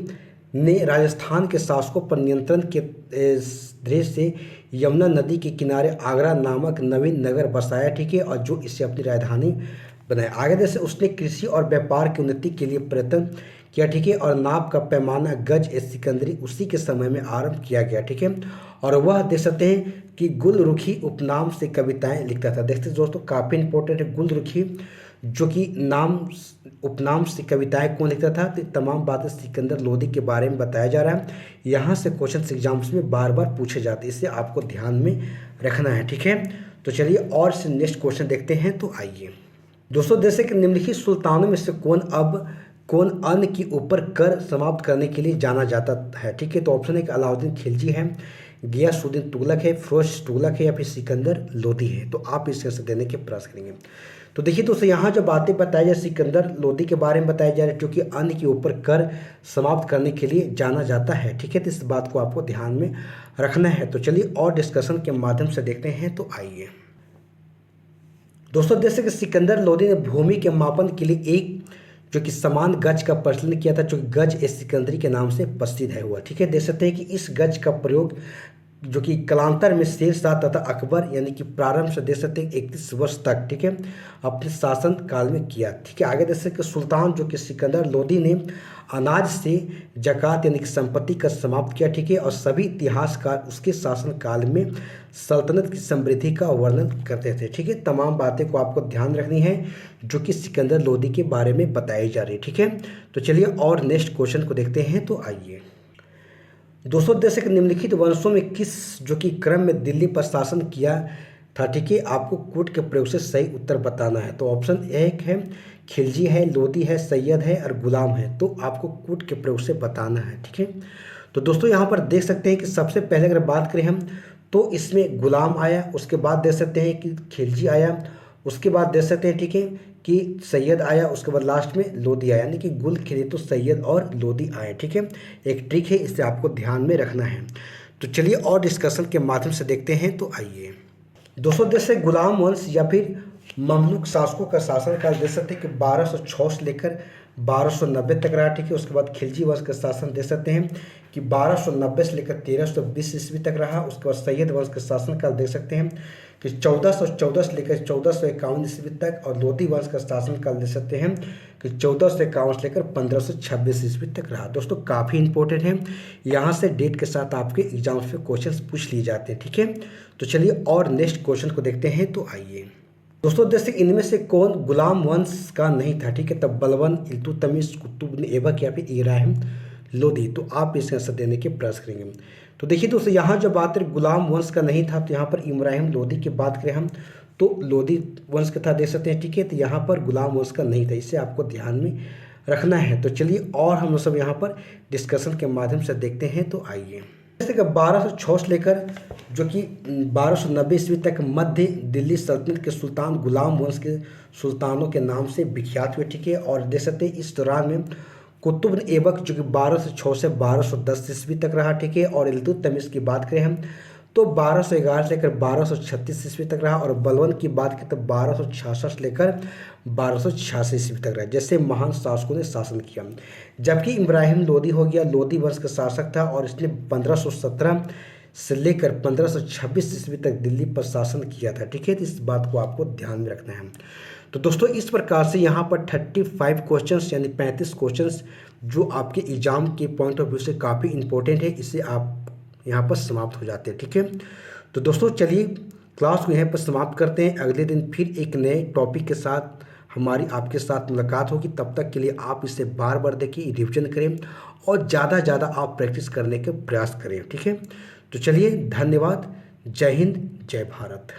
ने राजस्थान के शासकों पर नियंत्रण के दृष्टि से यमुना नदी के किनारे आगरा नामक नवीन नगर बसाया, ठीक है, और जो इसे अपनी राजधानी बनाया। आगे जैसे उसने कृषि और व्यापार की उन्नति के लिए प्रयत्न किया, ठीक है, और नाप का पैमाना गज ए सिकंदरी उसी के समय में आरंभ किया गया, ठीक है। और वह देख सकते हैं कि गुलरुखी उपनाम से कविताएं लिखता था। देखते दोस्तों, काफ़ी इंपॉर्टेंट है, गुलरुखी जो कि नाम उपनाम से कविताएं कौन लिखता था? तो तमाम बातें सिकंदर लोदी के बारे में बताया जा रहा है। यहाँ से क्वेश्चन एग्जाम्स में बार बार पूछे जाते हैं, इससे आपको ध्यान में रखना है, ठीक है। तो चलिए और से नेक्स्ट क्वेश्चन देखते हैं। तो आइए दोस्तों, जैसे कि निम्नलिखित सुल्तानों में से कौन अन्य के ऊपर कर समाप्त करने के लिए जाना जाता है? ठीक है, तो ऑप्शन है कि अलाउद्दीन खिलजी है, गियासुद्दीन तुगलक है, फिरोज तुगलक है, या फिर सिकंदर लोदी है। तो आप इसके आंसर देने के प्रयास करेंगे। तो देखिए दोस्तों, यहाँ जो बातें बताई जाए सिकंदर लोदी के बारे में बताया जा रहा है, जो कि अन्य के ऊपर कर समाप्त करने के लिए जाना जाता है, ठीक है। तो इस बात को आपको ध्यान में रखना है। तो चलिए और डिस्कशन के माध्यम से देखते हैं। तो आइए दोस्तों, जैसे कि सिकंदर लोदी ने भूमि के मापन के लिए एक जो कि समान गज का प्रचलन किया था, जो कि गज ए सिकंदरी के नाम से प्रसिद्ध है हुआ, ठीक है। देख सकते हैं कि इस गज का प्रयोग जो कि कालांतर में शेरशाह तथा अकबर यानी कि प्रारंभ से देख सकते हैं 31 वर्ष तक, ठीक है, अपने शासन काल में किया, ठीक है। आगे देख सकते हैं सुल्तान जो कि सिकंदर लोदी ने अनाज से जकात यानी कि संपत्ति का समाप्त किया, ठीक है, और सभी इतिहासकार उसके शासन काल में सल्तनत की समृद्धि का वर्णन करते थे, ठीक है। तमाम बातें को आपको ध्यान रखनी है जो कि सिकंदर लोदी के बारे में बताई जा रही है, ठीक है। तो चलिए और नेक्स्ट क्वेश्चन को देखते हैं। तो आइए दोस्तों, जैसे कि निम्नलिखित वंशों में किस जो कि क्रम में दिल्ली पर शासन किया था, ठीक है, आपको कूट के प्रयोग से सही उत्तर बताना है। तो ऑप्शन एक है खिलजी है, लोदी है, सैयद है और गुलाम है। तो आपको कूट के प्रयोग से बताना है, ठीक है। तो दोस्तों, यहाँ पर देख सकते हैं कि सबसे पहले अगर बात करें हम तो इसमें गुलाम आया, उसके बाद देख सकते हैं कि खिलजी आया, उसके बाद देख सकते हैं, ठीक है, कि सैयद आया, उसके बाद लास्ट में लोदी आया, यानी कि गुल खिले तो सैयद और लोदी आए, ठीक है। एक ट्रिक है, इसे आपको ध्यान में रखना है। तो चलिए और डिस्कशन के माध्यम से देखते हैं। तो आइए दोस्तों, जैसे गुलाम वंश या फिर ममलूक शासकों का शासनकाल देख सकते हैं कि 1206 से लेकर 1290 तक रहा, ठीक है। उसके बाद खिलजी वंश का शासन देख सकते हैं कि 1290 से लेकर 1320 ईस्वी तक रहा। उसके बाद सैयद वंश का शासनकाल देख सकते हैं कि 1414 से लेकर 1451 ईस्वी तक, और लोदी वंश का शासनकाल देख सकते हैं कि 1451 से लेकर 1526 ईस्वी तक रहा। दोस्तों, काफ़ी इंपॉर्टेंट है, यहाँ से डेट के साथ आपके एग्जाम्स में क्वेश्चन पूछ लिए जाते हैं, ठीक है। तो चलिए और नेक्स्ट क्वेश्चन को देखते हैं। तो आइए दोस्तों, जैसे इनमें से कौन गुलाम वंश का नहीं था, ठीक है, तब बलबन, इल्तुतमिश, कुतुब ऐबक या फिर इब्राहिम लोदी। तो आप इसका आंसर देने के प्रयास करेंगे। तो देखिए दोस्तों, यहाँ जो बात है गुलाम वंश का नहीं था, तो यहाँ पर इब्राहिम लोदी की बात करें हम तो लोदी वंश का था, देख सकते हैं, ठीक है। तो यहाँ पर गुलाम वंश का नहीं था, इसे आपको ध्यान में रखना है। तो चलिए और हम लोग सब यहाँ पर डिस्कशन के माध्यम से देखते हैं। तो आइए जैसे कि 1206 से लेकर जो कि 1290 ईस्वी तक मध्य दिल्ली सल्तनत के सुल्तान गुलाम वंश के सुल्तानों के नाम से विख्यात हुए, ठीक है। और देख सकते हैं इस दौरान में कुतुब ऐबक जो कि 1206 से 1210 ईस्वी तक रहा, ठीक है। और इल्तुतमिश की बात करें हम तो 1211 से लेकर 1236 ईस्वी तक रहा, और बलबन की बात करें तो 1266 से लेकर 1286 ईस्वी तक रहा, जैसे महान शासकों ने शासन किया। जबकि इब्राहिम लोदी हो गया, लोदी वंश का शासक था और इसने 1517 से लेकर 1526 ईस्वी तक दिल्ली पर शासन किया था। ठीक है, तो इस बात को आपको ध्यान में रखना है। तो दोस्तों इस प्रकार से यहाँ पर 35 क्वेश्चंस यानी 35 क्वेश्चंस जो आपके एग्जाम के पॉइंट ऑफ व्यू से काफ़ी इंपॉर्टेंट है, इससे आप यहाँ पर समाप्त हो जाते हैं। ठीक है, तो दोस्तों चलिए क्लास को यहाँ पर समाप्त करते हैं। अगले दिन फिर एक नए टॉपिक के साथ हमारी आपके साथ मुलाकात होगी। तब तक के लिए आप इसे बार बार देखिए, रिविजन करें और ज़्यादा ज़्यादा आप प्रैक्टिस करने के प्रयास करें। ठीक है, तो चलिए धन्यवाद। जय हिंद, जय भारत।